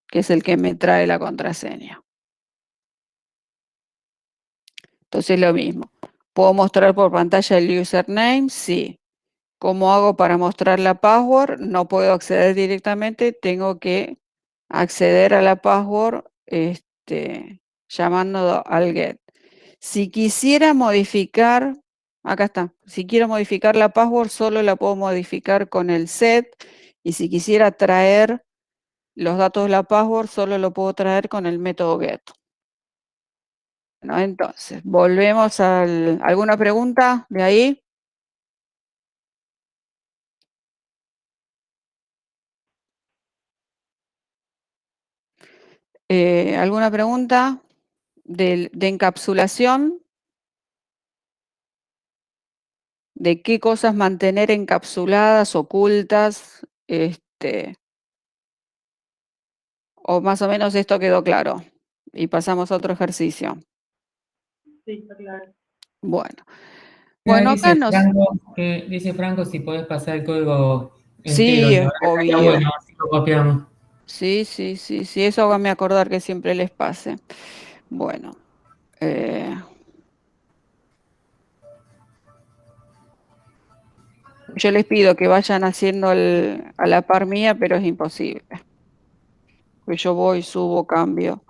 que es el que me trae la contraseña. Entonces lo mismo. ¿Puedo mostrar por pantalla el username? Sí. ¿Cómo hago para mostrar la password? No puedo acceder directamente, tengo que acceder a la password llamando al get. Si quisiera modificar, acá está. Si quiero modificar la password, solo la puedo modificar con el set. Y si quisiera traer los datos de la password, solo lo puedo traer con el método get. Bueno, entonces, volvemos al... ¿Alguna pregunta de ahí? ¿Alguna pregunta de encapsulación? ¿De qué cosas mantener encapsuladas, ocultas? O más o menos esto quedó claro. Y pasamos a otro ejercicio. Sí, está claro. Bueno. Mira, Bueno, acá dice Franco si podés pasar el código entero, Sí, y es ahora estaría obvio. bueno, así lo copiamos. Sí, eso hágame acordar que siempre les pase. Bueno. Yo les pido que vayan haciendo a la par mía, pero es imposible. Pues yo voy, subo, cambio.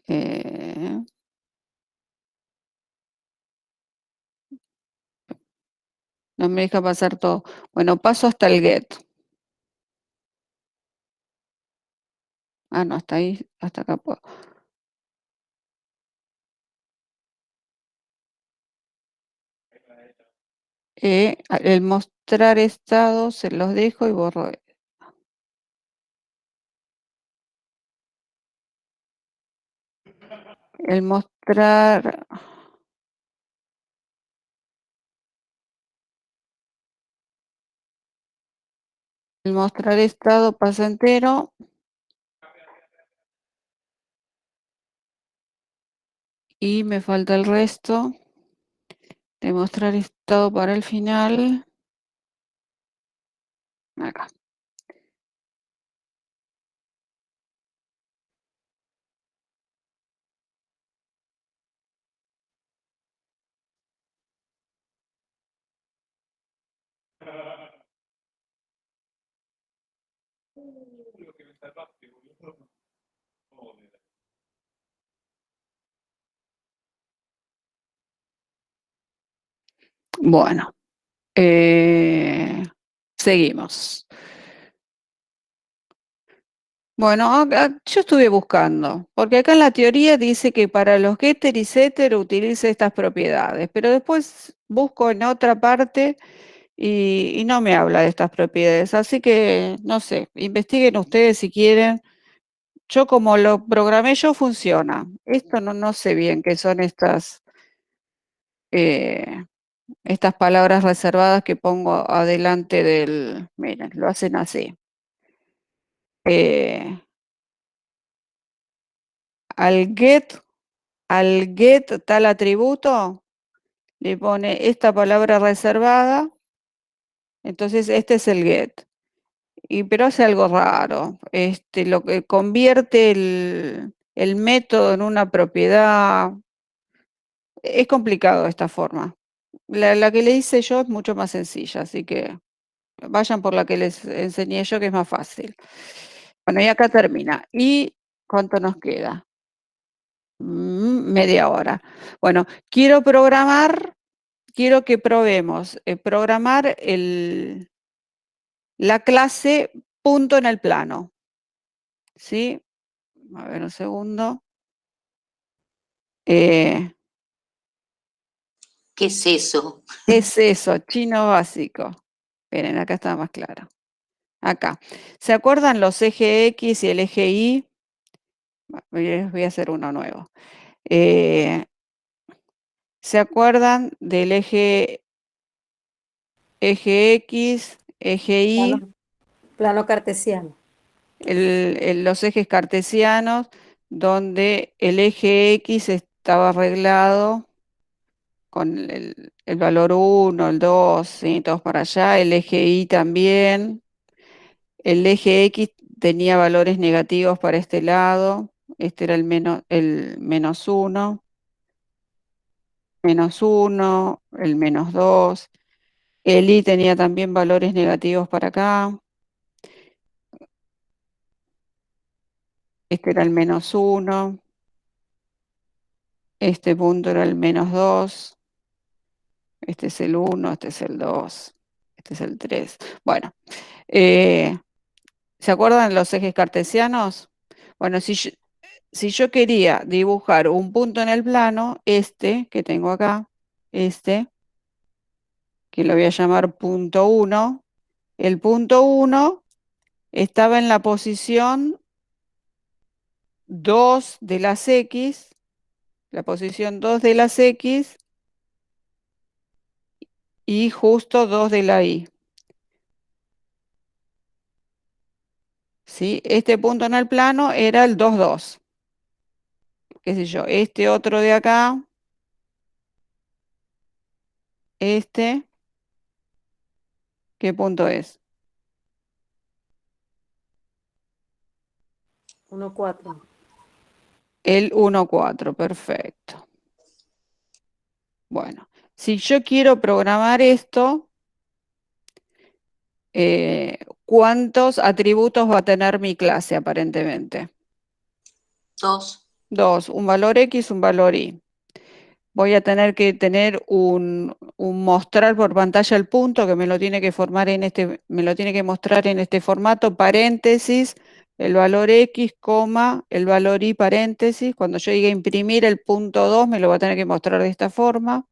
Eh, no me deja pasar todo. Bueno, paso hasta el get. Ah, no, hasta ahí, hasta acá puedo. El mostrar estado se los dejo y borro. El mostrar. El mostrar estado pasa entero. Y me falta el resto. De mostrar estado para el final. Acá. Bueno, seguimos. Bueno, yo estuve buscando, porque acá en la teoría dice que para los getter y setter utilice estas propiedades, pero después busco en otra parte y no me habla de estas propiedades, así que no sé, investiguen ustedes si quieren. Yo como lo programé yo funciona. Esto no sé bien qué son eh, estas palabras reservadas que pongo adelante del... Miren, lo hacen así. Eh, al get tal atributo, le pone esta palabra reservada, entonces este es el get. Pero hace algo raro. Lo que convierte el método en una propiedad. Es complicado de esta forma. La que le hice yo es mucho más sencilla, así que vayan por la que les enseñé yo, que es más fácil. Bueno, y acá termina. ¿Y cuánto nos queda? Media hora. Bueno, quiero que probemos programar la clase punto en el plano. ¿Sí? A ver un segundo. ¿Qué es eso? Es eso, chino básico. Esperen, acá está más claro. Acá. ¿Se acuerdan los eje X y el eje Y? Voy a hacer uno nuevo. ¿Se acuerdan del eje X, eje Y? Plano cartesiano. Los ejes cartesianos, donde el eje X estaba arreglado con el valor 1, el 2, ¿sí? Todos para allá. El eje Y también. El eje X tenía valores negativos para este lado. Este era el menos 1. -1, el -2. El I tenía también valores negativos para acá. Este era el -1. Este punto era el -2. Este es el 1, este es el 2, este es el 3. Bueno, ¿se acuerdan los ejes cartesianos? Bueno, si yo quería dibujar un punto en el plano, este que tengo acá, este, que lo voy a llamar punto 1, el punto 1 estaba en la posición 2 de las X, la posición 2 de las X y justo 2 de la Y. ¿Sí? Este punto en el plano era el 2, 2. Qué sé yo, este otro de acá, este, ¿qué punto es? 1, 4. El 1, 4, perfecto. Bueno, si yo quiero programar esto, ¿cuántos atributos va a tener mi clase aparentemente? 2. 2, un valor X, un valor Y. Voy a tener que tener un mostrar por pantalla el punto que me lo tiene que me lo tiene que mostrar en este formato, paréntesis, el valor X, coma, el valor Y, paréntesis. Cuando yo llegue a imprimir el punto 2, me lo va a tener que mostrar de esta forma.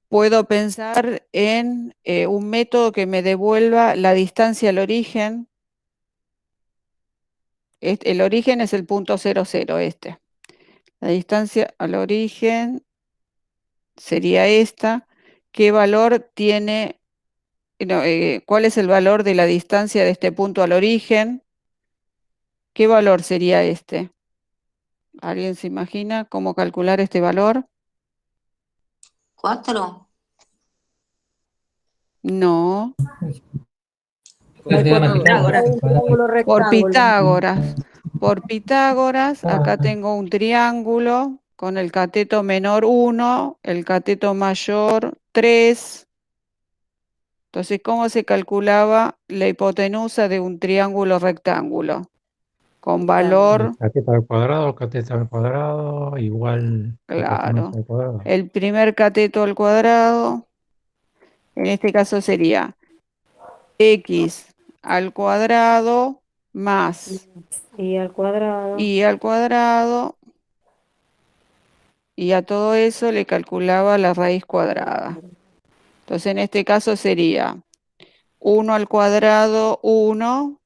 Puedo pensar en un método que me devuelva la distancia al origen. El origen es el punto 0, 0, este. La distancia al origen sería esta. ¿Qué valor tiene? No, ¿cuál es el valor de la distancia de este punto al origen? ¿Qué valor sería este? ¿Alguien se imagina cómo calcular este valor? 4. No, Pues Por digamos, Pitágoras. Un triángulo por rectángulo. Pitágoras. Por Pitágoras, acá 4. tengo un triángulo con el cateto menor 1, el cateto mayor 3. Entonces, ¿cómo se calculaba la hipotenusa de un triángulo rectángulo? Con valor, Cateto al cuadrado, igual hipotenusa claro, al cuadrado. el primer cateto al cuadrado, en este caso sería x al cuadrado más Y al cuadrado. y al cuadrado, y a todo eso le calculaba la raíz cuadrada. Entonces, en este caso sería 1 al cuadrado 1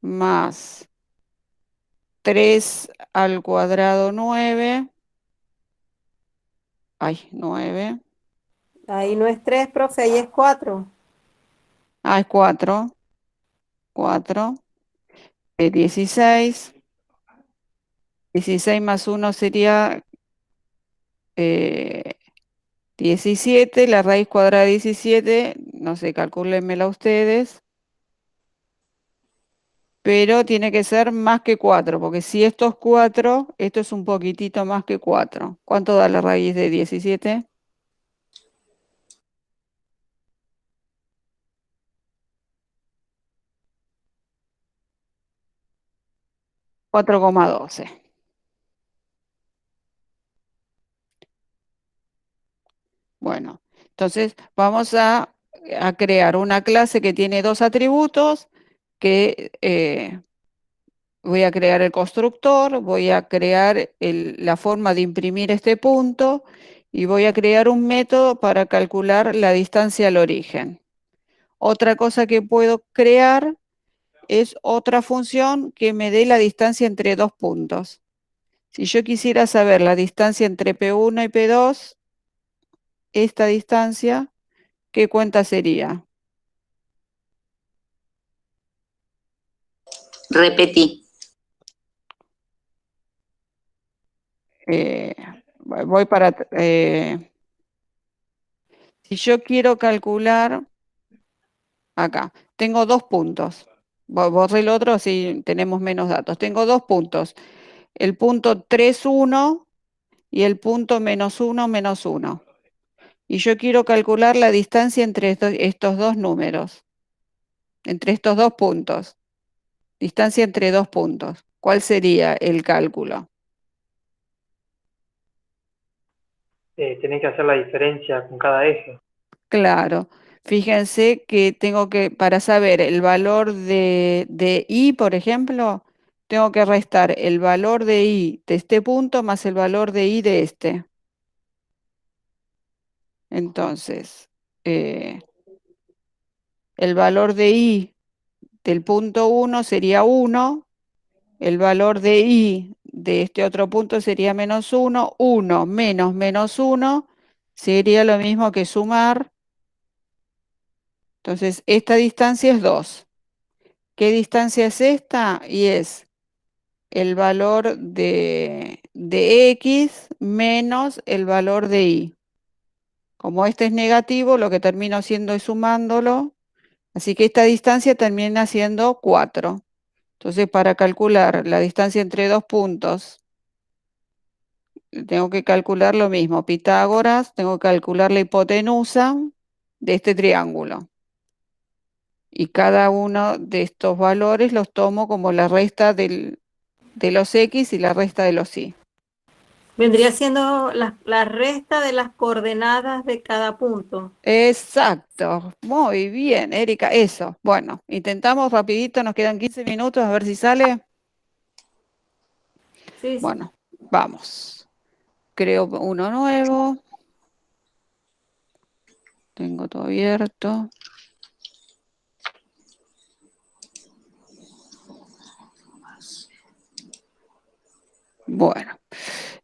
más 3 al cuadrado 9. Ay, 9. Ahí no es 3, profe, ahí es 4. Ah, es 4. 4. 16. 16 más 1 sería 17. La raíz cuadrada de 17, no sé, calcúlenmela ustedes. Pero tiene que ser más que 4, porque si esto es 4, esto es un poquitito más que 4. ¿Cuánto da la raíz de 17? 4,12. Bueno, entonces vamos a crear una clase que tiene dos atributos, que voy a crear el constructor, voy a crear la forma de imprimir este punto y voy a crear un método para calcular la distancia al origen. Otra cosa que puedo crear es otra función que me dé la distancia entre dos puntos. Si yo quisiera saber la distancia entre P1 y P2, esta distancia, ¿qué cuenta sería? Repetí. Voy para... si yo quiero calcular, acá, tengo dos puntos. Borré el otro, así tenemos menos datos. Tengo dos puntos. El punto 3, 1 y el punto menos 1, menos 1. Y yo quiero calcular la distancia entre estos dos números, entre estos dos puntos. Distancia entre dos puntos. ¿Cuál sería el cálculo? Tenés que hacer la diferencia con cada eje. Claro. Fíjense que tengo que, para saber el valor de I, por ejemplo, tengo que restar el valor de I de este punto más el valor de I de este. Entonces, el valor de I del punto 1 sería 1, el valor de I de este otro punto sería menos 1, 1 menos menos 1 sería lo mismo que sumar. Entonces, esta distancia es 2. ¿Qué distancia es esta? Y es el valor de X menos el valor de Y. Como este es negativo, lo que termino haciendo es sumándolo. Así que esta distancia termina siendo 4. Entonces, para calcular la distancia entre dos puntos, tengo que calcular lo mismo. Pitágoras, tengo que calcular la hipotenusa de este triángulo. Y cada uno de estos valores los tomo como la resta de los X y la resta de los Y. Vendría siendo la resta de las coordenadas de cada punto. Exacto, muy bien, Erika, eso. Bueno, intentamos rapidito, nos quedan 15 minutos, a ver si sale. Sí, sí. Bueno, vamos. Creo uno nuevo. Tengo todo abierto. Bueno,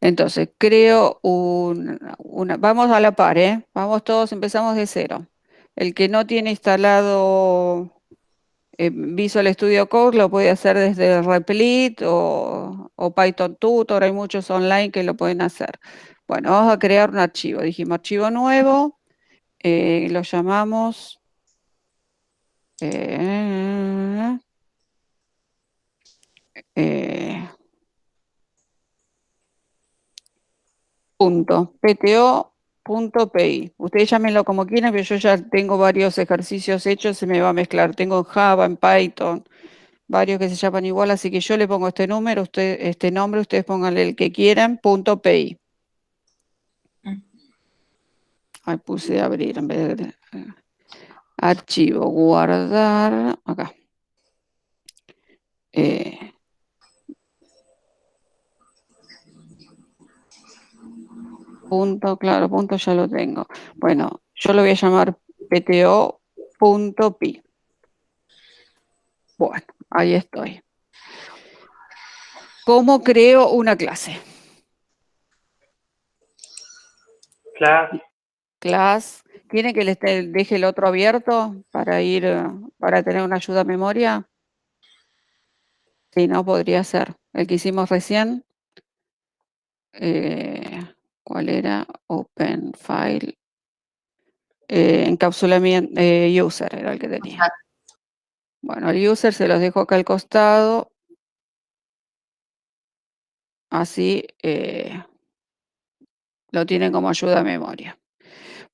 entonces creo vamos a la par, ¿eh? Vamos todos, empezamos de cero. El que no tiene instalado Visual Studio Code lo puede hacer desde Replit o Python Tutor, hay muchos online que lo pueden hacer. Bueno, vamos a crear un archivo. Dijimos archivo nuevo, lo llamamos eh, eh, pto.py. Ustedes llámenlo como quieran, pero yo ya tengo varios ejercicios hechos, se me va a mezclar. Tengo en Java, en Python, varios que se llaman igual, así que yo le pongo este número, este nombre, ustedes pónganle el que quieran, .py. Ahí puse abrir en vez de archivo, guardar, acá. Punto, claro, punto ya lo tengo. Bueno, yo lo voy a llamar pto.py. Bueno, ahí estoy. ¿Cómo creo una clase? Class. ¿Quiere que les deje el otro abierto para ir, para tener una ayuda a memoria? Sí, no, podría ser. El que hicimos recién. ¿Cuál era? Open File. Encapsulamiento, user era el que tenía. Bueno, el user se los dejo acá al costado. Así lo tienen como ayuda a memoria.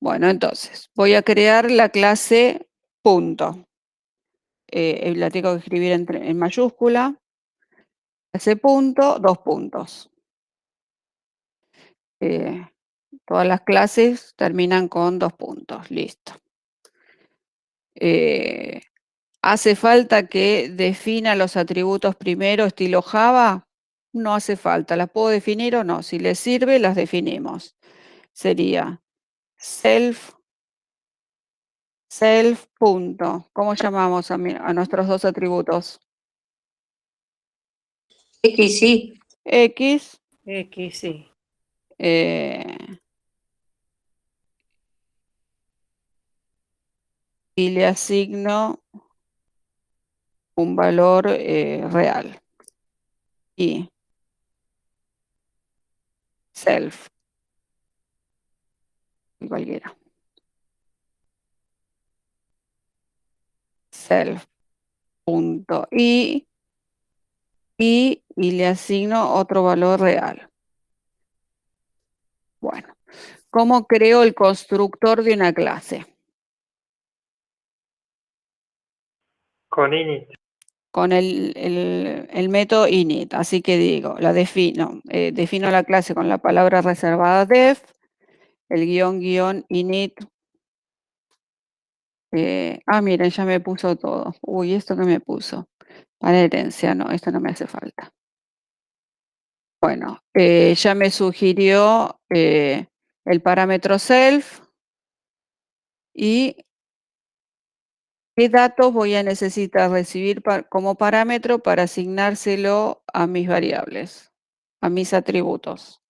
Bueno, entonces, voy a crear la clase punto. La tengo que escribir en mayúscula. Clase punto, dos puntos. Todas las clases terminan con dos puntos. Listo. ¿Hace falta que defina los atributos primero estilo Java? No hace falta. ¿Las puedo definir o no? Si les sirve, las definimos. Sería self punto. ¿Cómo llamamos a nuestros dos atributos? X, sí. X. X, sí. Y le asigno un valor real. Y self. Cualquiera. Self. Punto. Y le asigno otro valor real. ¿Cómo creo el constructor de una clase? Con init. Con el método init. Así que digo, la defino. Defino la clase con la palabra reservada def, el guión init. Miren, ya me puso todo. Uy, ¿esto qué me puso? Para herencia, no, esto no me hace falta. Bueno, ya me sugirió el parámetro self y qué datos voy a necesitar recibir como parámetro para asignárselo a mis variables, a mis atributos.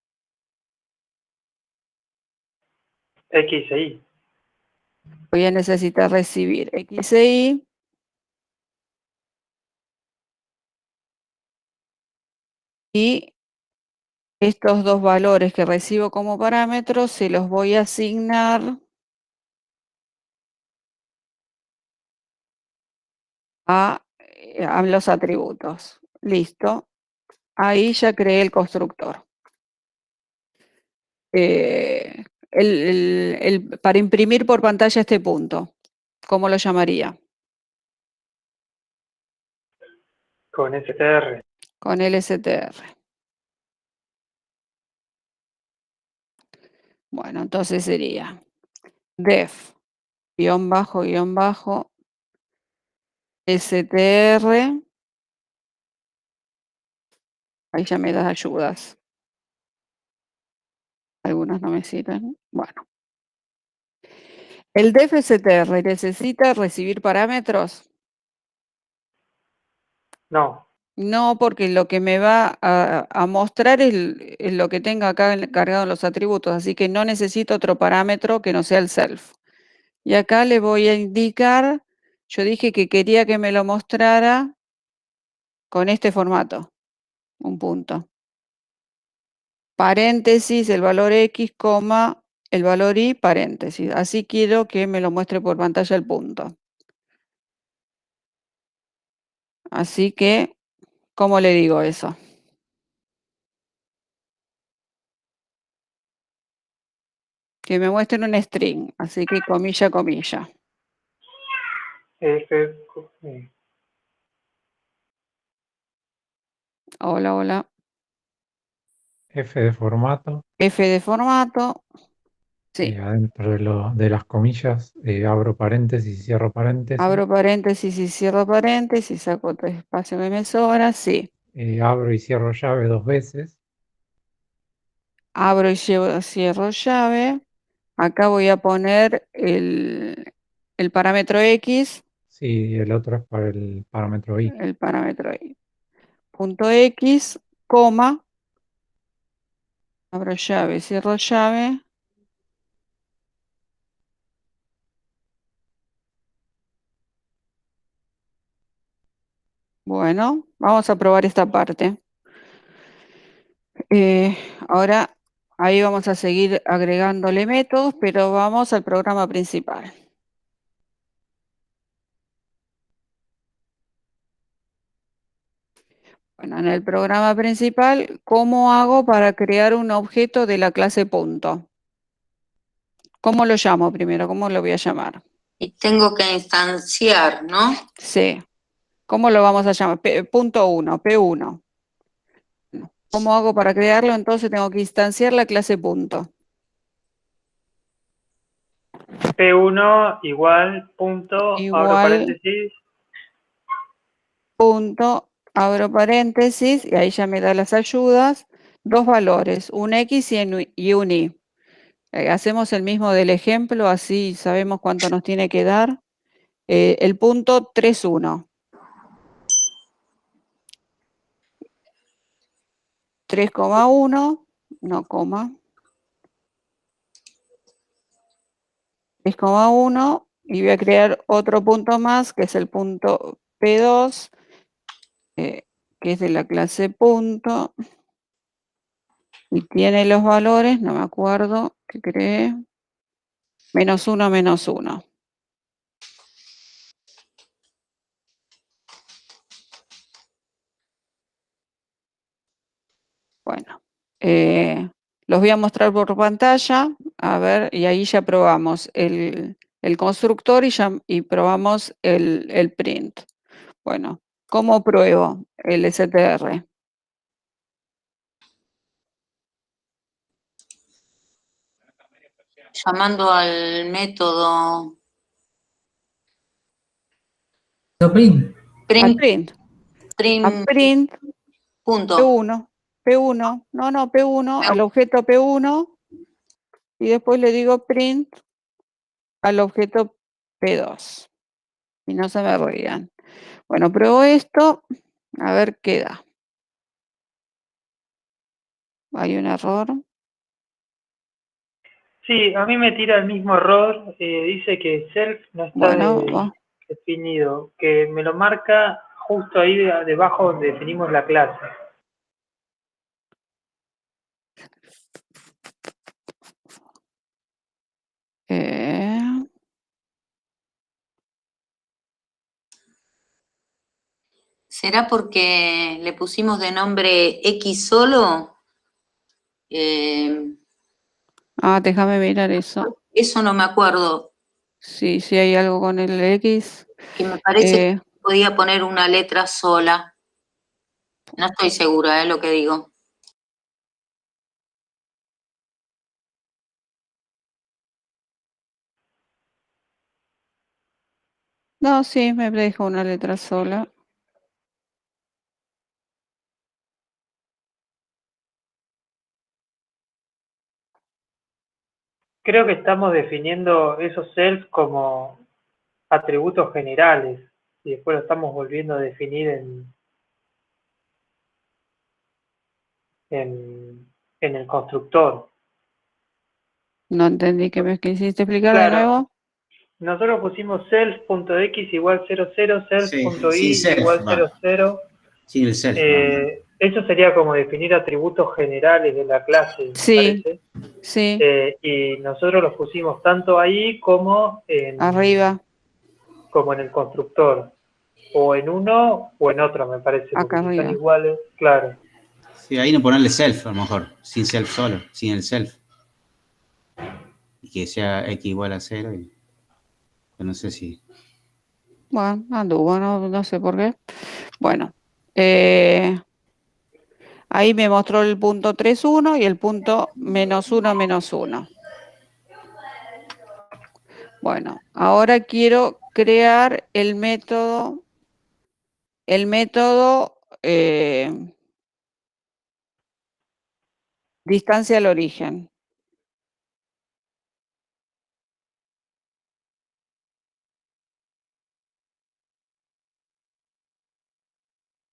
X e Y. Voy a necesitar recibir X e Y y estos dos valores que recibo como parámetros se los voy a asignar a los atributos. Listo. Ahí ya creé el constructor. Para imprimir por pantalla este punto, ¿cómo lo llamaría? Con str. Con LSTR. Bueno, entonces sería def, guión bajo, str. Ahí ya me das ayudas. Algunas no me sirven. Bueno. ¿El def str necesita recibir parámetros? No. No, porque lo que me va a mostrar es lo que tenga acá cargado en los atributos, así que no necesito otro parámetro que no sea el self. Y acá le voy a indicar, yo dije que quería que me lo mostrara con este formato, un punto. Paréntesis, el valor X, coma, el valor Y, paréntesis. Así quiero que me lo muestre por pantalla el punto. Así que, ¿cómo le digo eso? Que me muestren un string, así que comilla, comilla. F. Hola, hola. F de formato. F de formato. Sí. Adentro de las comillas abro paréntesis y cierro paréntesis. Abro paréntesis y cierro paréntesis, saco otro espacio que me sobra, sí. Abro y cierro llave 2 veces. Abro y cierro llave. Acá voy a poner el parámetro X. Sí, el otro es para el parámetro Y. El parámetro Y. Punto X, coma. Abro llave, cierro llave. Bueno, vamos a probar esta parte. Ahora ahí vamos a seguir agregándole métodos, pero vamos al programa principal. Bueno, en el programa principal, ¿cómo hago para crear un objeto de la clase punto? ¿Cómo lo llamo primero? ¿Cómo lo voy a llamar? Y tengo que instanciar, ¿no? Sí. ¿Cómo lo vamos a llamar? Punto 1, P1. ¿Cómo hago para crearlo? Entonces tengo que instanciar la clase punto. P1 igual, punto, abro Igual, paréntesis. punto, abro paréntesis, y ahí ya me da las ayudas. Dos valores, un X y un Y. Hacemos el mismo del ejemplo, así sabemos cuánto nos tiene que dar. El punto 3,1. 3,1, no coma. 3,1 y voy a crear otro punto más, que es el punto P2, que es de la clase punto. Y tiene los valores, no me acuerdo, que creé. -1, -1. Bueno, los voy a mostrar por pantalla. A ver, y ahí ya probamos el constructor y probamos el print. Bueno, ¿cómo pruebo el STR? Llamando al método Print. Al print, print. A print punto. P1, no, P1, al objeto P1, y después le digo print al objeto P2. Y no se me rían. Bueno, pruebo esto, a ver qué da. Hay un error. Sí, a mí me tira el mismo error. Dice que self no está Bueno, definido, que me lo marca justo ahí debajo donde definimos la clase. ¿Será porque le pusimos de nombre X solo? Déjame mirar eso. Eso no me acuerdo. Sí, hay algo con el X. Que me parece que podía poner una letra sola. No estoy segura de lo que digo. No, sí, me deja una letra sola. Creo que estamos definiendo esos self como atributos generales y después lo estamos volviendo a definir en el constructor. No entendí qué me quisiste explicar de Claro, nuevo. nosotros pusimos self.x igual 00, self.y Sí, sin self, igual va. 00. Sin el self. Eso sería como definir atributos generales de la clase, me Sí, parece. sí, Y nosotros los pusimos tanto ahí como arriba, como en el constructor. O en uno o en otro, me parece, porque acá si están arriba. iguales, claro. Sí, ahí no ponerle self, a lo mejor. Sin self solo, sin el self. Y que sea x igual a 0. No sé si. Bueno, anduvo, no sé por qué. Bueno, ahí me mostró el punto 3,1 y el punto -1, Bueno, ahora quiero crear el método distancia al origen.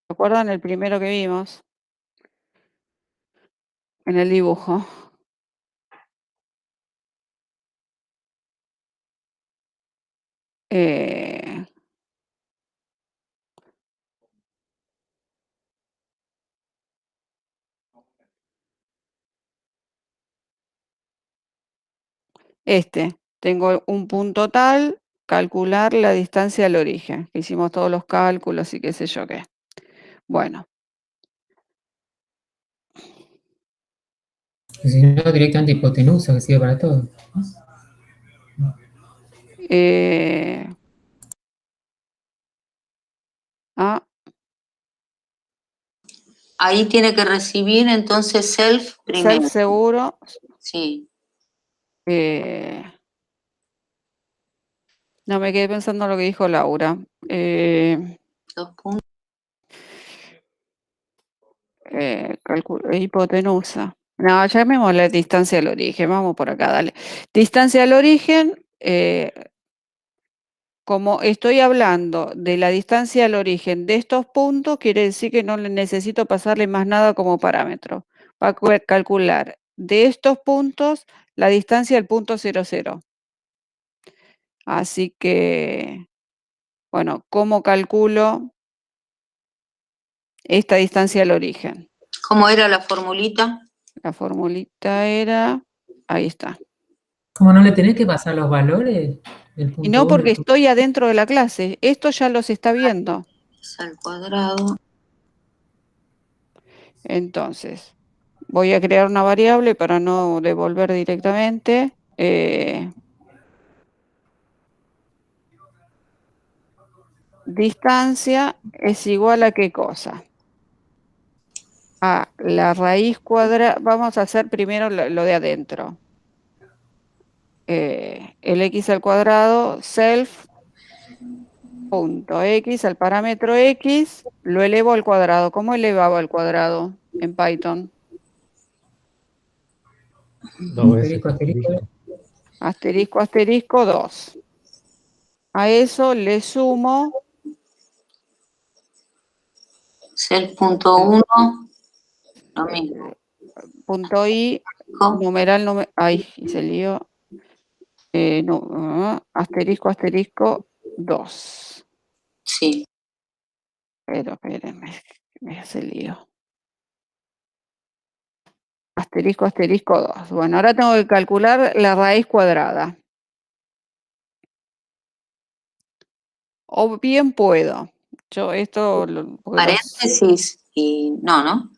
¿Recuerdan el primero que vimos? En el dibujo. Tengo un punto tal, calcular la distancia al origen. Hicimos todos los cálculos y qué sé yo qué. Bueno. Si no, directamente hipotenusa, que sirve para todo. Ahí tiene que recibir entonces self primero. Self seguro. Sí. No, me quedé pensando en lo que dijo Laura. 2 puntos. Hipotenusa. No, llamémosle distancia al origen. Vamos por acá, dale. Distancia al origen, como estoy hablando de la distancia al origen de estos puntos, quiere decir que no le necesito pasarle más nada como parámetro. Va a calcular de estos puntos la distancia al punto 00. Así que, bueno, ¿cómo calculo esta distancia al origen? ¿Cómo era la formulita? La formulita era, ahí está. ¿Cómo no le tenés que pasar los valores? Y no porque estoy adentro de la clase, esto ya los está viendo. Es al cuadrado. Entonces, voy a crear una variable para no devolver directamente. Distancia es igual a ¿qué cosa? A la raíz cuadrada. Vamos a hacer primero lo de adentro. El x al cuadrado, self, punto x al parámetro x, lo elevo al cuadrado. ¿Cómo elevaba al cuadrado en Python? Dos veces Asterisco. asterisco. Asterisco, asterisco, 2. A eso le sumo Self.1, lo mismo. punto i, numeral, ay, hice lío. Asterisco, asterisco, 2. Sí. Pero espérenme, me hace lío. Asterisco, asterisco, 2. Bueno, ahora tengo que calcular la raíz cuadrada. O bien puedo. Yo esto... Paréntesis y no, ¿no?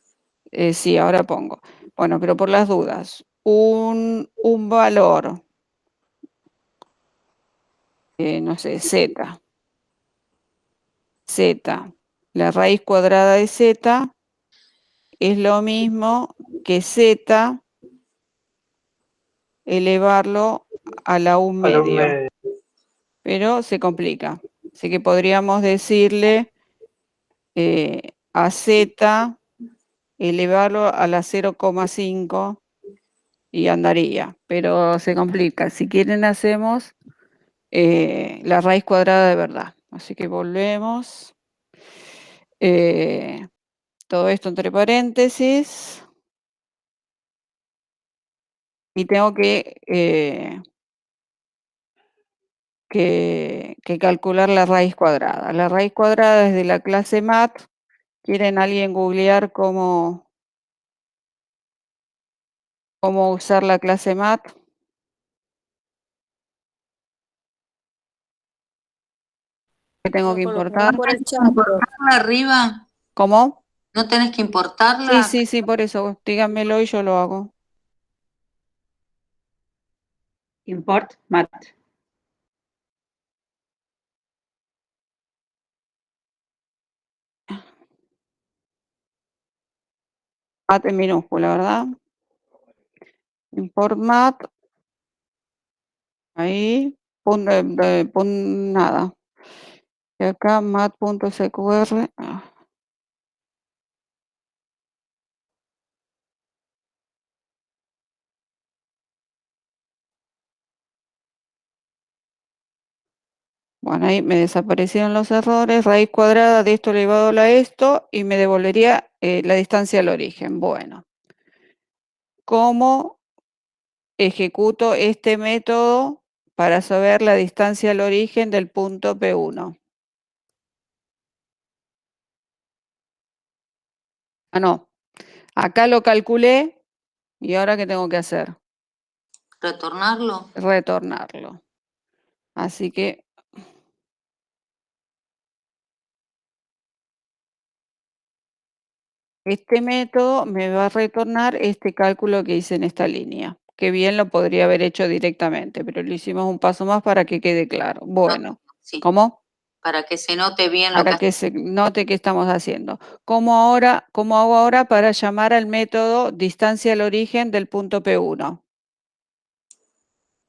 Sí, ahora pongo. Bueno, pero por las dudas. Un valor, no sé, z. Z. La raíz cuadrada de z es lo mismo que z elevarlo a la 1 A lo medio. medio. Pero se complica. Así que podríamos decirle a z elevarlo a la 0,5 y andaría. Pero se complica. Si quieren hacemos la raíz cuadrada de verdad. Así que volvemos. Todo esto entre paréntesis. Y tengo que calcular la raíz cuadrada. La raíz cuadrada es de la clase mat. ¿Quieren alguien googlear cómo usar la clase mat? ¿Qué tengo que Lo colocaré importar? por el chat. ¿Importarla arriba? ¿Cómo? ¿No tenés que importarla? Sí, por eso. Díganmelo y yo lo hago. Import mat. Mat en minúscula, ¿verdad? Import mat. Ahí. Nada. Y acá mat.sqr. Bueno, ahí me desaparecieron los errores. Raíz cuadrada de esto elevado a esto y me devolvería la distancia al origen. Bueno. ¿Cómo ejecuto este método para saber la distancia al origen del punto P1? Ah, no. Acá lo calculé y ahora ¿qué tengo que hacer? ¿Retornarlo? Retornarlo. Así que este método me va a retornar este cálculo que hice en esta línea, que bien lo podría haber hecho directamente, pero lo hicimos un paso más para que quede claro. Bueno, Sí. ¿cómo? Para que se note bien lo Para que se note qué estamos haciendo. ¿Cómo hago ahora para llamar al método distancia al origen del punto P1?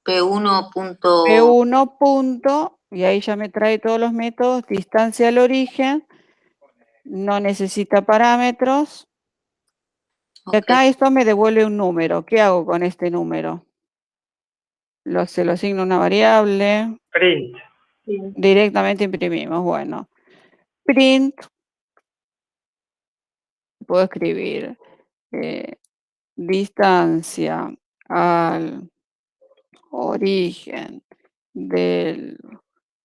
P1. P1 punto, y ahí ya me trae todos los métodos, distancia al origen, no necesita parámetros. Y acá esto me devuelve un número. ¿Qué hago con este número? Se lo asigno a una variable. Print. Directamente imprimimos. Bueno, print, puedo escribir distancia al origen del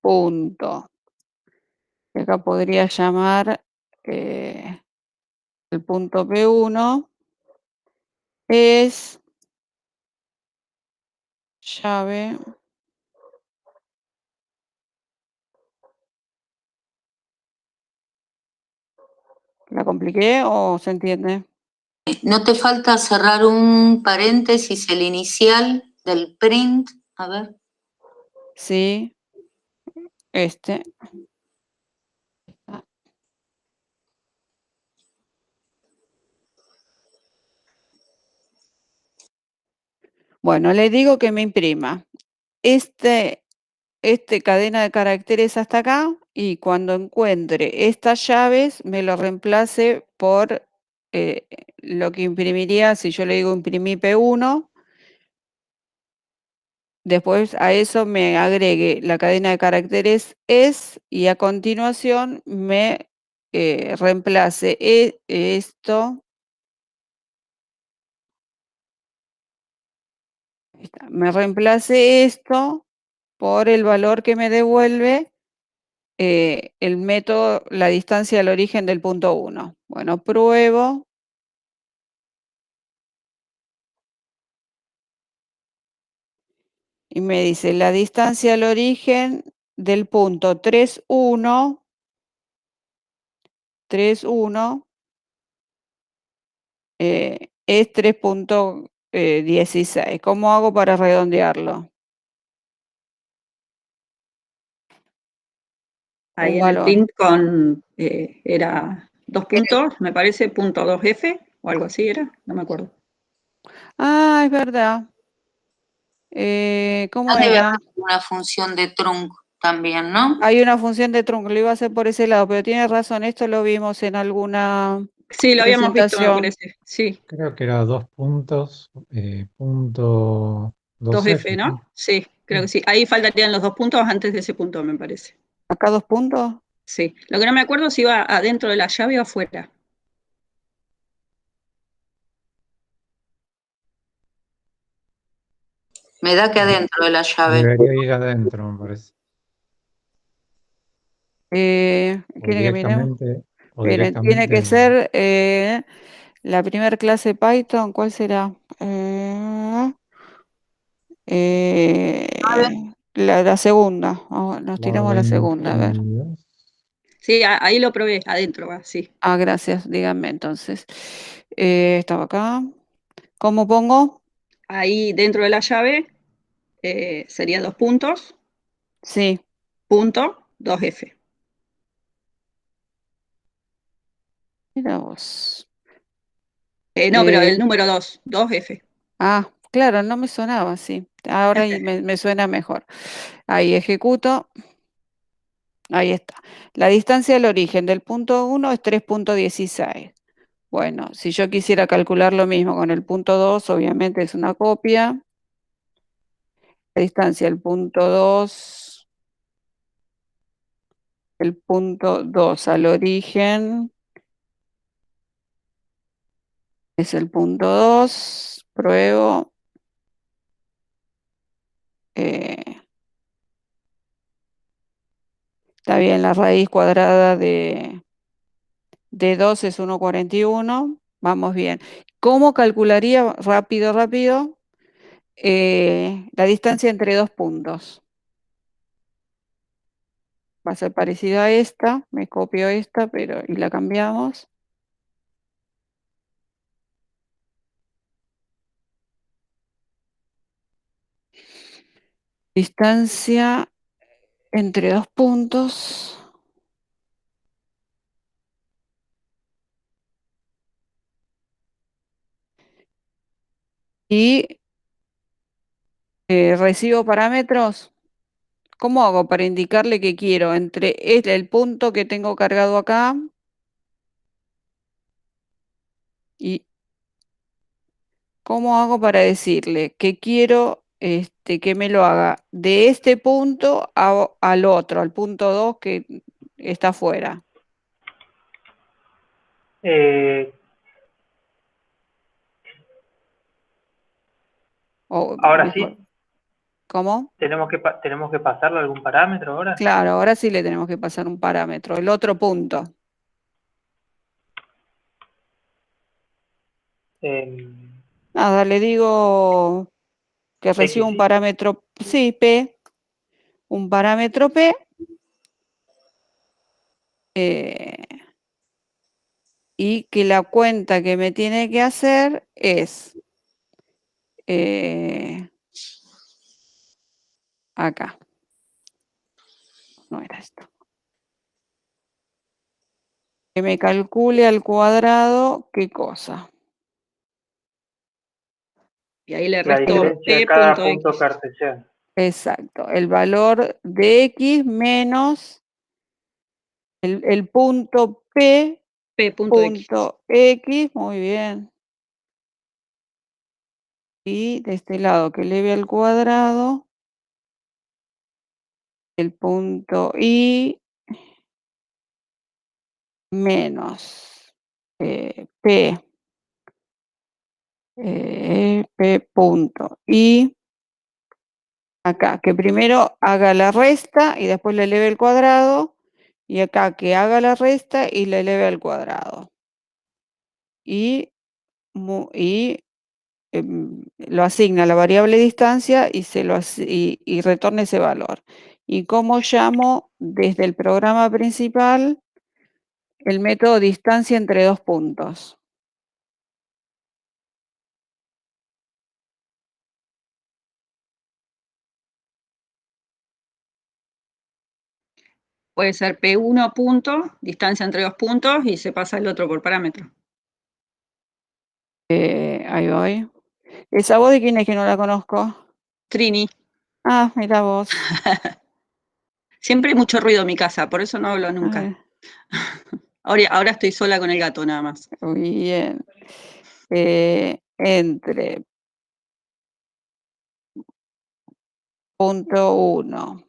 punto. Acá podría llamar el punto P1 es llave ¿La compliqué o se entiende? ¿No te falta cerrar un paréntesis, el inicial del print? A ver. Sí, este. Bueno, le digo que me imprima este cadena de caracteres hasta acá, y cuando encuentre estas llaves me lo reemplace por lo que imprimiría si yo le digo imprimí P1. Después a eso me agregue la cadena de caracteres ES y a continuación me reemplace esto. Me reemplace esto por el valor que me devuelve el método, la distancia al origen del punto 1. Bueno, pruebo. Y me dice la distancia al origen del punto 3,1, 3,1 es 3,16. ¿Cómo hago para redondearlo? Ahí Un en el valor. print era 2 puntos, me parece, punto 2F o algo así era, no me acuerdo. Ah, es verdad. ¿Cómo Debe era? haber una función de trunc también, ¿no? Hay una función de trunco, lo iba a hacer por ese lado, pero tiene razón, esto lo vimos en alguna Sí, lo habíamos visto, me presentación. parece, sí. Creo que era 2 puntos, punto 2F, 2F. ¿no? Sí, creo que sí. Ahí faltarían los 2 puntos antes de ese punto, me parece. ¿Acá 2 puntos? Sí. Lo que no me acuerdo es si iba adentro de la llave o afuera. Me da que adentro de la llave. Debería ir adentro, me parece. ¿Quiere que miremos? O Miren, tiene directamente que ser la primera clase Python, ¿cuál será? La segunda. Nos tiramos a la segunda, a ver. 22. Sí, ahí lo probé, adentro va, sí. Ah, gracias, díganme entonces. Estaba acá. ¿Cómo pongo? Ahí dentro de la llave serían 2 puntos, Sí. punto, 2F. Mira vos. No, pero el número 2, 2F. Claro, no me sonaba así. Ahora me suena mejor. Ahí ejecuto. Ahí está. La distancia al origen del punto 1 es 3,16. Bueno, si yo quisiera calcular lo mismo con el punto 2, obviamente es una copia. La distancia del punto 2, el punto 2 al origen es el punto 2. Pruebo. Está bien, la raíz cuadrada de 2 es 1,41. Vamos bien. ¿Cómo calcularía rápido la distancia entre 2 puntos? Va a ser parecida a esta. Me copio esta, y la cambiamos. Distancia entre 2 puntos. Y recibo parámetros. ¿Cómo hago para indicarle que quiero entre el punto que tengo cargado acá y cómo hago para decirle que quiero que me lo haga de este punto al otro, al punto 2 que está afuera? Ahora sí, ¿Cómo? tenemos que pasarle algún parámetro ahora. Claro, ahora sí le tenemos que pasar un parámetro, el otro punto. Nada, le digo que recibo un parámetro, sí, P, un parámetro P, y que la cuenta que me tiene que hacer es acá. No era esto. Que me calcule al cuadrado qué cosa. Y ahí le La resto diferencia de P cada punto punto X. cartesiano. Exacto. El valor de X menos el punto P P punto X. punto X. Muy bien. Y de este lado que eleve al cuadrado el punto Y menos P punto Y acá, que primero haga la resta y después le eleve al cuadrado, y acá que haga la resta y le eleve al cuadrado. Y lo asigna a la variable distancia y, y retorna ese valor. ¿Y cómo llamo desde el programa principal el método distancia entre dos puntos? Puede ser P1 punto, distancia entre dos puntos, y se pasa el otro por parámetro. Ahí voy. ¿Esa voz de quién es que no la conozco? Trini. Ah, mira vos. Siempre hay mucho ruido en mi casa, por eso no hablo nunca. Ahora estoy sola con el gato nada más. Muy bien. Entre punto 1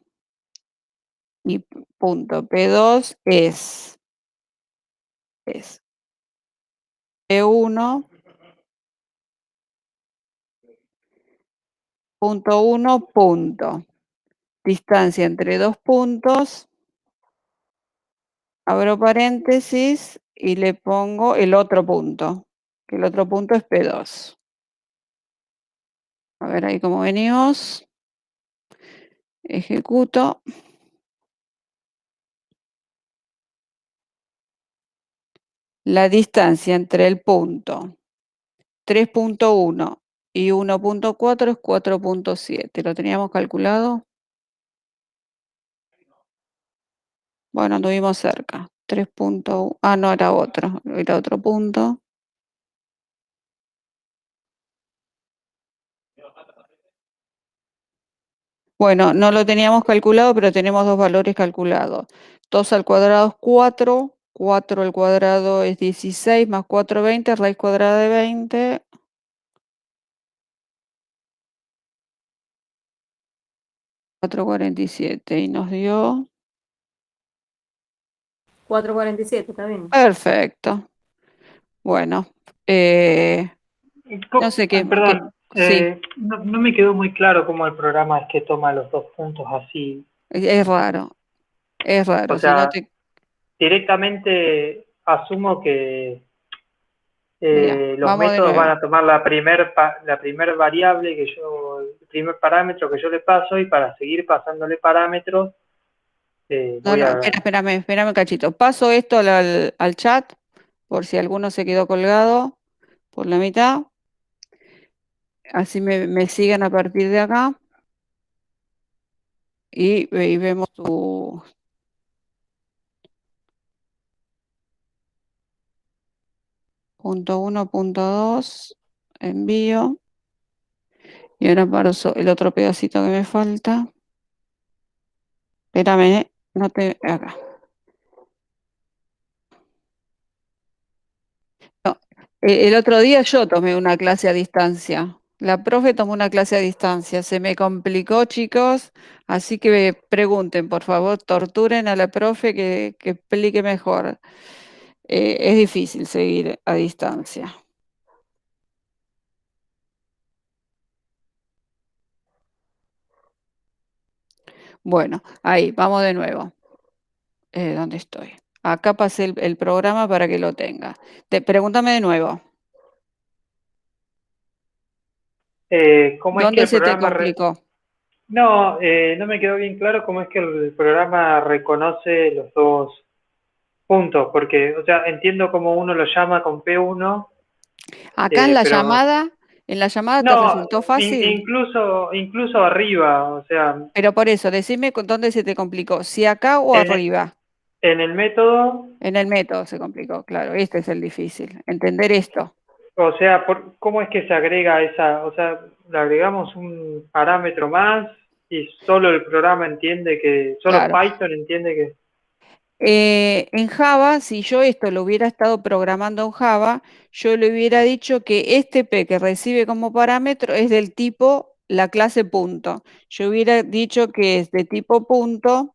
y punto P2 es P1 punto 1 punto. Distancia entre dos puntos, abro paréntesis y le pongo el otro punto, que el otro punto es P2. A ver ahí cómo venimos. Ejecuto. La distancia entre el punto 3.1 y 1.4 es 4.7. ¿Lo teníamos calculado? Bueno, anduvimos cerca. 3.1. Ah, no, era otro punto. Bueno, no lo teníamos calculado, pero tenemos dos valores calculados. 2 al cuadrado es 4, 4 al cuadrado es 16, más 4, 20, raíz cuadrada de 20. 4,47 y nos dio... 4,47, está bien. Perfecto. Bueno, no sé qué... Perdón, sí, no me quedó muy claro cómo el programa es que toma los dos puntos así. es raro. Es raro. O Si no sea, te... directamente asumo que Mira, los vamos de métodos van nuevo. a tomar la primer variable que yo, el primer parámetro que yo le paso, y para seguir pasándole parámetros No, voy no, a... espérame un cachito. Paso esto al chat, por si alguno se quedó colgado por la mitad. Así me siguen a partir de acá. Y vemos tu... Punto 1, punto 2, envío. Y ahora paso el otro pedacito que me falta. Espérame, no te... Acá. No, el otro día yo tomé una clase a distancia. La profe tomó una clase a distancia. Se me complicó, chicos. Así que pregunten, por favor, torturen a la profe que explique mejor. Es difícil seguir a distancia. Bueno, ahí, vamos de nuevo. ¿Dónde estoy? Acá pasé el programa para que lo tenga. Pregúntame de nuevo. ¿Cómo es que ¿Dónde el se te programa... complicó? No, no me quedó bien claro cómo es que el programa reconoce los dos puntos, porque, o sea, entiendo cómo uno lo llama con P1. Acá en la pero llamada te no, resultó fácil, incluso arriba, o sea, pero por eso, decime dónde se te complicó, si acá o en, arriba. en el método, En el método se complicó, claro, este es el difícil, entender esto. o sea, ¿cómo es que se agrega esa? O sea, le agregamos un parámetro más y solo el programa entiende que, solo Claro. Python entiende que... En Java, si yo esto lo hubiera estado programando en Java, yo le hubiera dicho que este P que recibe como parámetro es del tipo la clase punto. Yo hubiera dicho que es de tipo punto,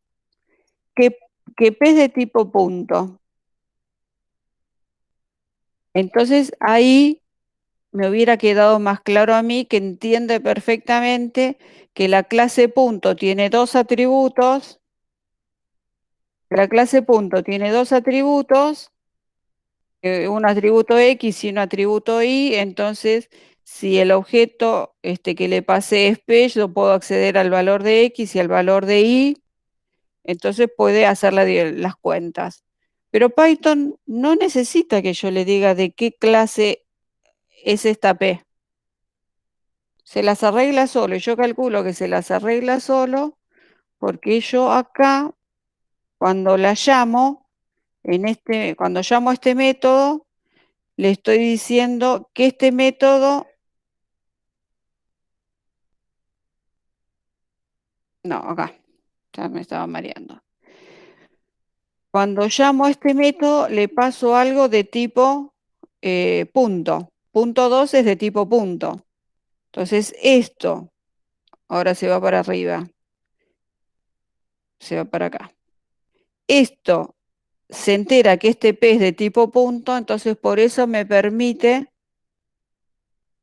que P es de tipo punto. Entonces ahí me hubiera quedado más claro a mí que entiende perfectamente que la clase punto tiene dos atributos. La clase punto tiene dos atributos, un atributo X y un atributo Y, entonces si el objeto que le pase es P, yo puedo acceder al valor de X y al valor de Y, entonces puede hacer las cuentas. Pero Python no necesita que yo le diga de qué clase es esta P. Se las arregla solo, y yo calculo que se las arregla solo porque yo acá, cuando la llamo, cuando llamo a este método, le estoy diciendo que este método, no, acá, ya me estaba mareando. Cuando llamo a este método, le paso algo de tipo punto. Punto 2 es de tipo punto. Entonces, esto ahora se va para arriba, se va para acá. Esto se entera que este P es de tipo punto, entonces por eso me permite,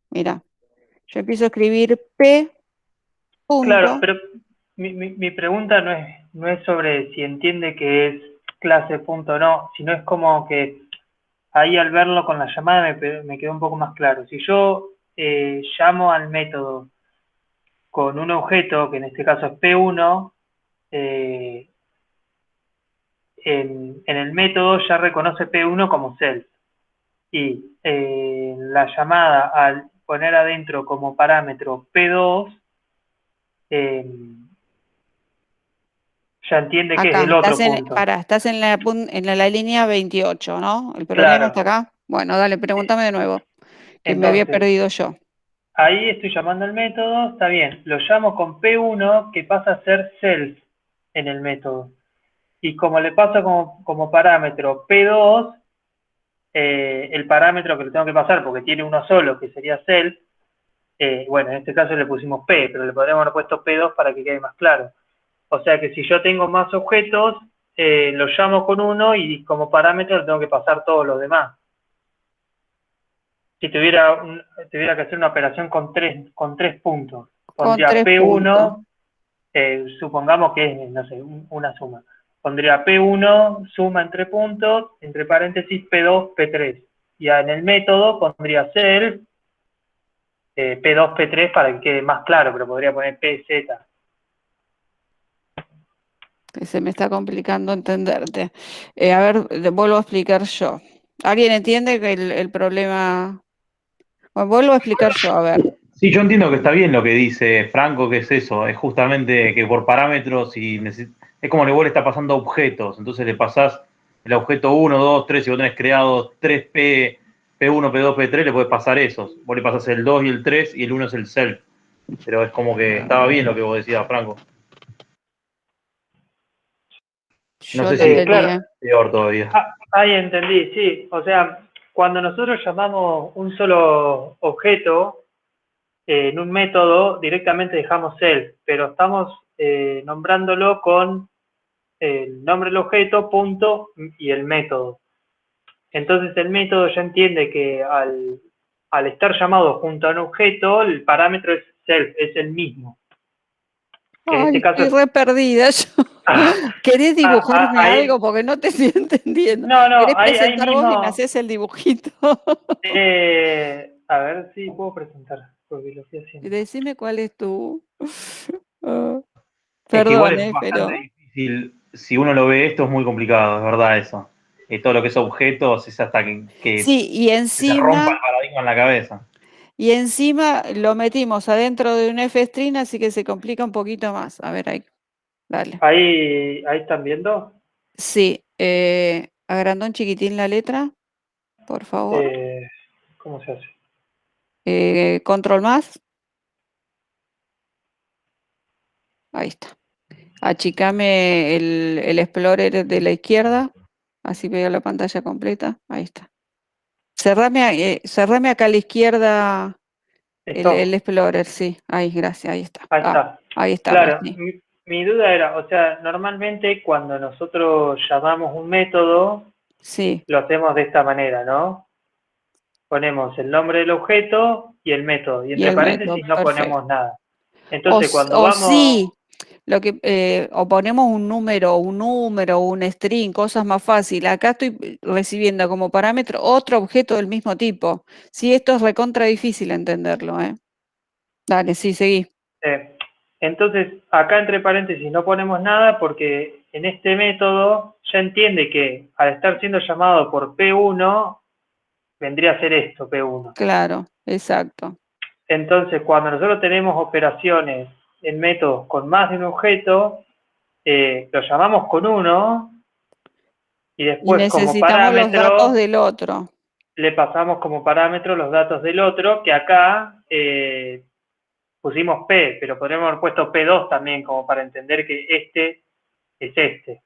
mira, yo empiezo a escribir P Claro, punto. pero mi pregunta no es sobre si entiende que es clase punto o no, sino es como que ahí al verlo con la llamada me quedó un poco más claro. Si yo llamo al método con un objeto, que en este caso es P1, en el método ya reconoce P1 como self. Y la llamada, al poner adentro como parámetro P2, ya entiende que es Acá, del otro punto. estás en la línea 28, ¿no? ¿El problema está Claro. acá? Bueno, dale, pregúntame de nuevo, que me había Entonces, perdido yo. ahí estoy llamando al método, está bien, lo llamo con P1 que pasa a ser self en el método. Y como le paso como parámetro P2, el parámetro que le tengo que pasar, porque tiene uno solo, que sería self, bueno, en este caso le pusimos P, pero le podríamos haber puesto P2 para que quede más claro. O sea que si yo tengo más objetos, lo llamo con uno y como parámetro le tengo que pasar todos los demás. Si tuviera que hacer una operación con tres puntos, Con pondría 3 puntos. P1, supongamos que es, no sé, una suma. Pondría P1, suma entre puntos, entre paréntesis P2, P3. Y en el método pondría self, P2, P3 para que quede más claro, pero podría poner PZ. Que se me está complicando entenderte. A ver, vuelvo a explicar yo. ¿Alguien entiende que el problema? Bueno, vuelvo a explicar yo, a ver. Sí, yo entiendo que está bien lo que dice Franco, que es eso, es justamente que por parámetros es como que vos le está pasando objetos, entonces le pasás el objeto 1, 2, 3, si vos tenés creado 3P, P1, P2, P3, le podés pasar esos. Vos le pasás el 2 y el 3 y el 1 es el self. Pero es como que estaba bien lo que vos decías, Franco. No Yo sé te si entendí, Claro, ¿eh? peor todavía. ahí entendí, sí. O sea, cuando nosotros llamamos un solo objeto en un método, directamente dejamos self, pero estamos nombrándolo con el nombre del objeto, punto, y el método. Entonces el método ya entiende que al estar llamado junto a un objeto, el parámetro es self, es el mismo. Que en Ay, este caso estoy re perdida yo. ¿Querés dibujarme ahí, algo? Porque no te estoy entendiendo. no, ¿Querés ahí presentar vos y me mismo, haces el dibujito? a ver si puedo presentar, porque lo estoy haciendo. Decime cuál es tu... Ah, Es que igual perdón, es bastante pero... difícil, si uno lo ve esto es muy complicado, es verdad eso. todo lo que es objetos es hasta que Sí, y se te rompa encima, el paradigma en la cabeza. y encima lo metimos adentro de un F-string, así que se complica un poquito más. A ver, ahí, dale. Ahí están viendo. Sí, agrandó un chiquitín la letra, por favor. ¿Cómo se hace? Control más. Ahí está. Achicame el Explorer de la izquierda, así veo la pantalla completa. Ahí está. Cerrame acá a la izquierda el ¿Esto? Explorer, sí. Ahí, gracias, ahí está. Ahí está. Ahí estamos, Claro, sí. mi duda era, o sea, normalmente cuando nosotros llamamos un método, Sí, lo hacemos de esta manera, ¿no? Ponemos el nombre del objeto y el método, y y entre el método, paréntesis no perfecto. ponemos nada. Entonces, cuando O vamos, sí, o ponemos un número, un string, cosas más fáciles. Acá estoy recibiendo como parámetro otro objeto del mismo tipo. Sí, esto es recontra difícil entenderlo, ¿eh? Dale, sí, seguí. entonces acá entre paréntesis no ponemos nada porque en este método ya entiende que al estar siendo llamado por P1, vendría a ser esto, P1. Claro, exacto. Entonces, cuando nosotros tenemos operaciones en métodos con más de un objeto, lo llamamos con uno y Y después como necesitamos los datos parámetro del otro. le pasamos como parámetro los datos del otro, que acá pusimos P, pero podríamos haber puesto P2 también como para entender que este es este.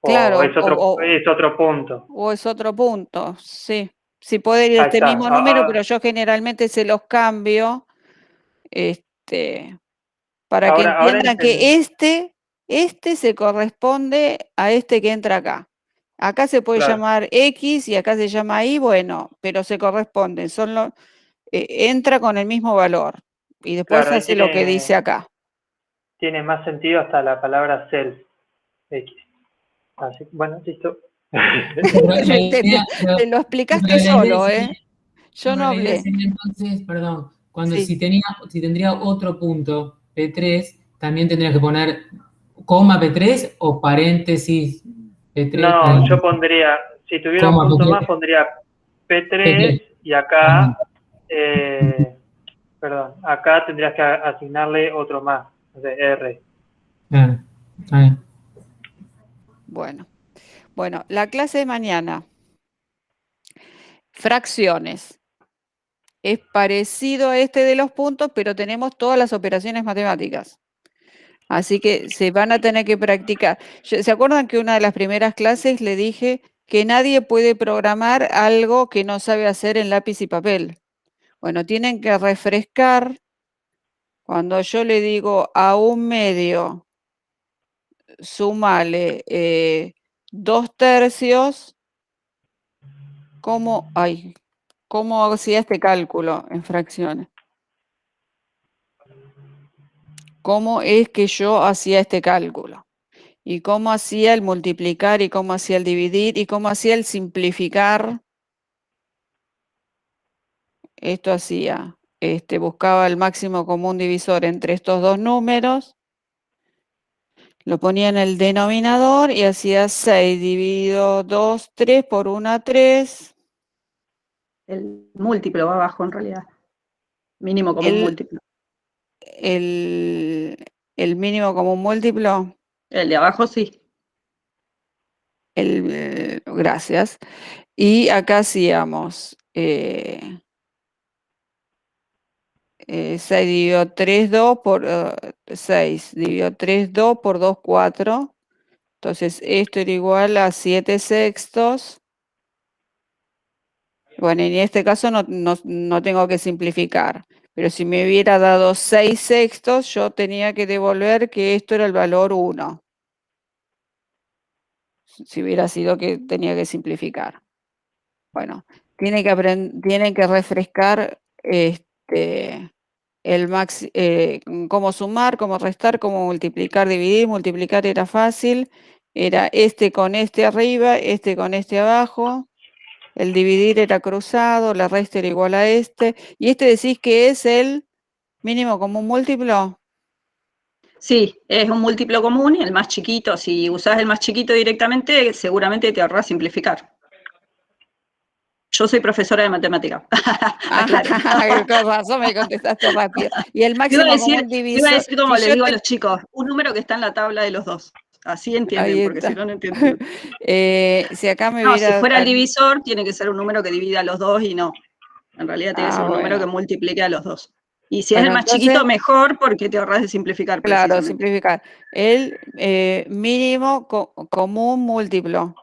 O Claro, es otro punto. o es otro punto, sí. Sí puede ir Ahí este está. mismo número, pero yo generalmente se los cambio, este, para que Ahora entiendan entendí. que este se corresponde a este que entra acá. Acá se puede Claro, llamar X y acá se llama Y, bueno, pero se corresponden, entra con el mismo valor y después claro, ahí hace lo que dice acá. tiene más sentido hasta la palabra self. X. Así, bueno, listo. Pero la idea, Te lo pero explicaste la idea solo, sería, ¿eh? Yo no la idea hablé. sería entonces, perdón, cuando Sí. si tendría otro punto, P3, también tendría que poner coma P3 o paréntesis P3, No, yo pondría, si tuviera un coma punto más, P3, pondría P3 P3. y acá, perdón, acá tendrías que asignarle otro más, de R. Claro, está bien. Bueno, la clase de mañana, fracciones. Es parecido a este de los puntos, pero tenemos todas las operaciones matemáticas. Así que se van a tener que practicar. ¿Se acuerdan que una de las primeras clases le dije que nadie puede programar algo que no sabe hacer en lápiz y papel? Bueno, tienen que refrescar cuando yo le digo a un medio, sumale 2/3, ¿cómo hacía este cálculo en fracciones? ¿Cómo es que yo hacía este cálculo? Y cómo hacía el multiplicar, y cómo hacía el dividir, y cómo hacía el simplificar. Esto hacía, buscaba el máximo común divisor entre estos dos números, lo ponía en el denominador y hacía 6 dividido 2, 3 por 1, 3. El múltiplo va abajo en realidad. Mínimo como un múltiplo. El mínimo común múltiplo. El de abajo sí. Gracias. Y acá hacíamos 6 dividido 3, 2 por 6 dividido 3, 2 por 2, 4. Entonces esto era igual a 7 sextos. Bueno, en este caso no tengo que simplificar. Pero si me hubiera dado 6 sextos, yo tenía que devolver que esto era el valor 1. Si hubiera sido que tenía que simplificar. Bueno, tienen que refrescar cómo sumar, cómo restar, cómo multiplicar, dividir. Multiplicar era fácil, era este con este arriba, este con este abajo. El dividir era cruzado, la resta era igual a este. ¿Y este decís que es el mínimo común múltiplo? Sí, es un múltiplo común, el más chiquito. Si usás el más chiquito directamente, seguramente te ahorrás simplificar. Yo soy profesora de matemática. Aclaro. Con razón me contestaste rápido. Y el Iba máximo a decir, común iba a divisor. decir como Si le yo digo a te- los chicos, un número que está en la tabla de los dos. Así entienden, Ahí porque si está. no, no entienden. Si acá me No, si hubiera. fuera el divisor, tiene que ser un número que divida a los dos y no. En realidad tiene que ser un número que Bueno. multiplique a los dos. Y si es Bueno, el más entonces, chiquito, mejor, porque te ahorras de simplificar claro, precisamente. simplificar. El mínimo común múltiplo.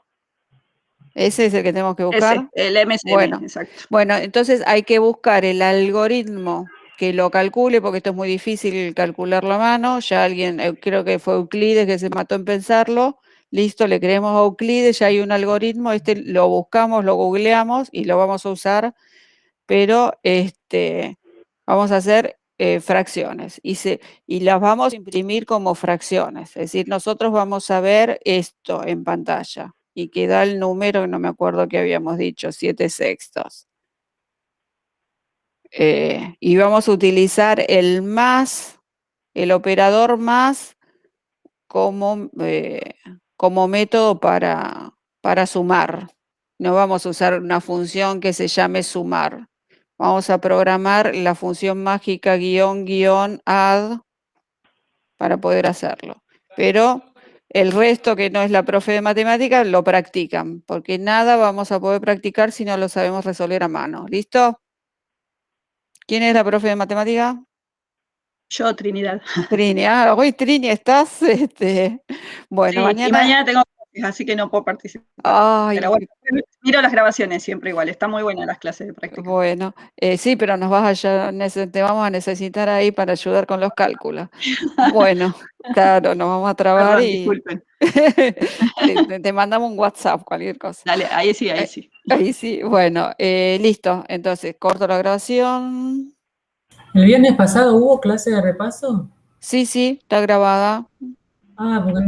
¿Ese es el que tenemos que buscar? Ese, el MSM, Bueno, exacto. bueno, entonces hay que buscar el algoritmo que lo calcule, porque esto es muy difícil calcularlo a mano. Ya alguien, creo que fue Euclides que se mató en pensarlo. Listo, le creemos a Euclides, ya hay un algoritmo, lo buscamos, lo googleamos y lo vamos a usar, pero vamos a hacer fracciones y las vamos a imprimir como fracciones. Es decir, nosotros vamos a ver esto en pantalla y que da el número, que no me acuerdo que habíamos dicho, 7/6. Y vamos a utilizar el operador más como método para sumar. No vamos a usar una función que se llame sumar. Vamos a programar la función mágica --add para poder hacerlo. Pero el resto, que no es la profe de matemáticas, lo practican, porque nada vamos a poder practicar si no lo sabemos resolver a mano. ¿Listo? ¿Quién es la profe de matemática? Yo, Trinidad. Trini. Hoy Trini, ¿estás? Bueno, Sí, y mañana. mañana tengo clases, así que no puedo participar. Pero Ay, bueno, miro las grabaciones siempre igual. Está muy buena las clases de práctica. bueno, sí, pero te vamos a necesitar ahí para ayudar con los cálculos. Bueno, claro, nos vamos a trabar Perdón, y disculpen. te mandamos un WhatsApp, cualquier cosa. Dale, ahí sí, ahí sí. Ahí sí, bueno, listo. Entonces, corto la grabación. ¿El viernes pasado hubo clase de repaso? Sí, está grabada. Ah, porque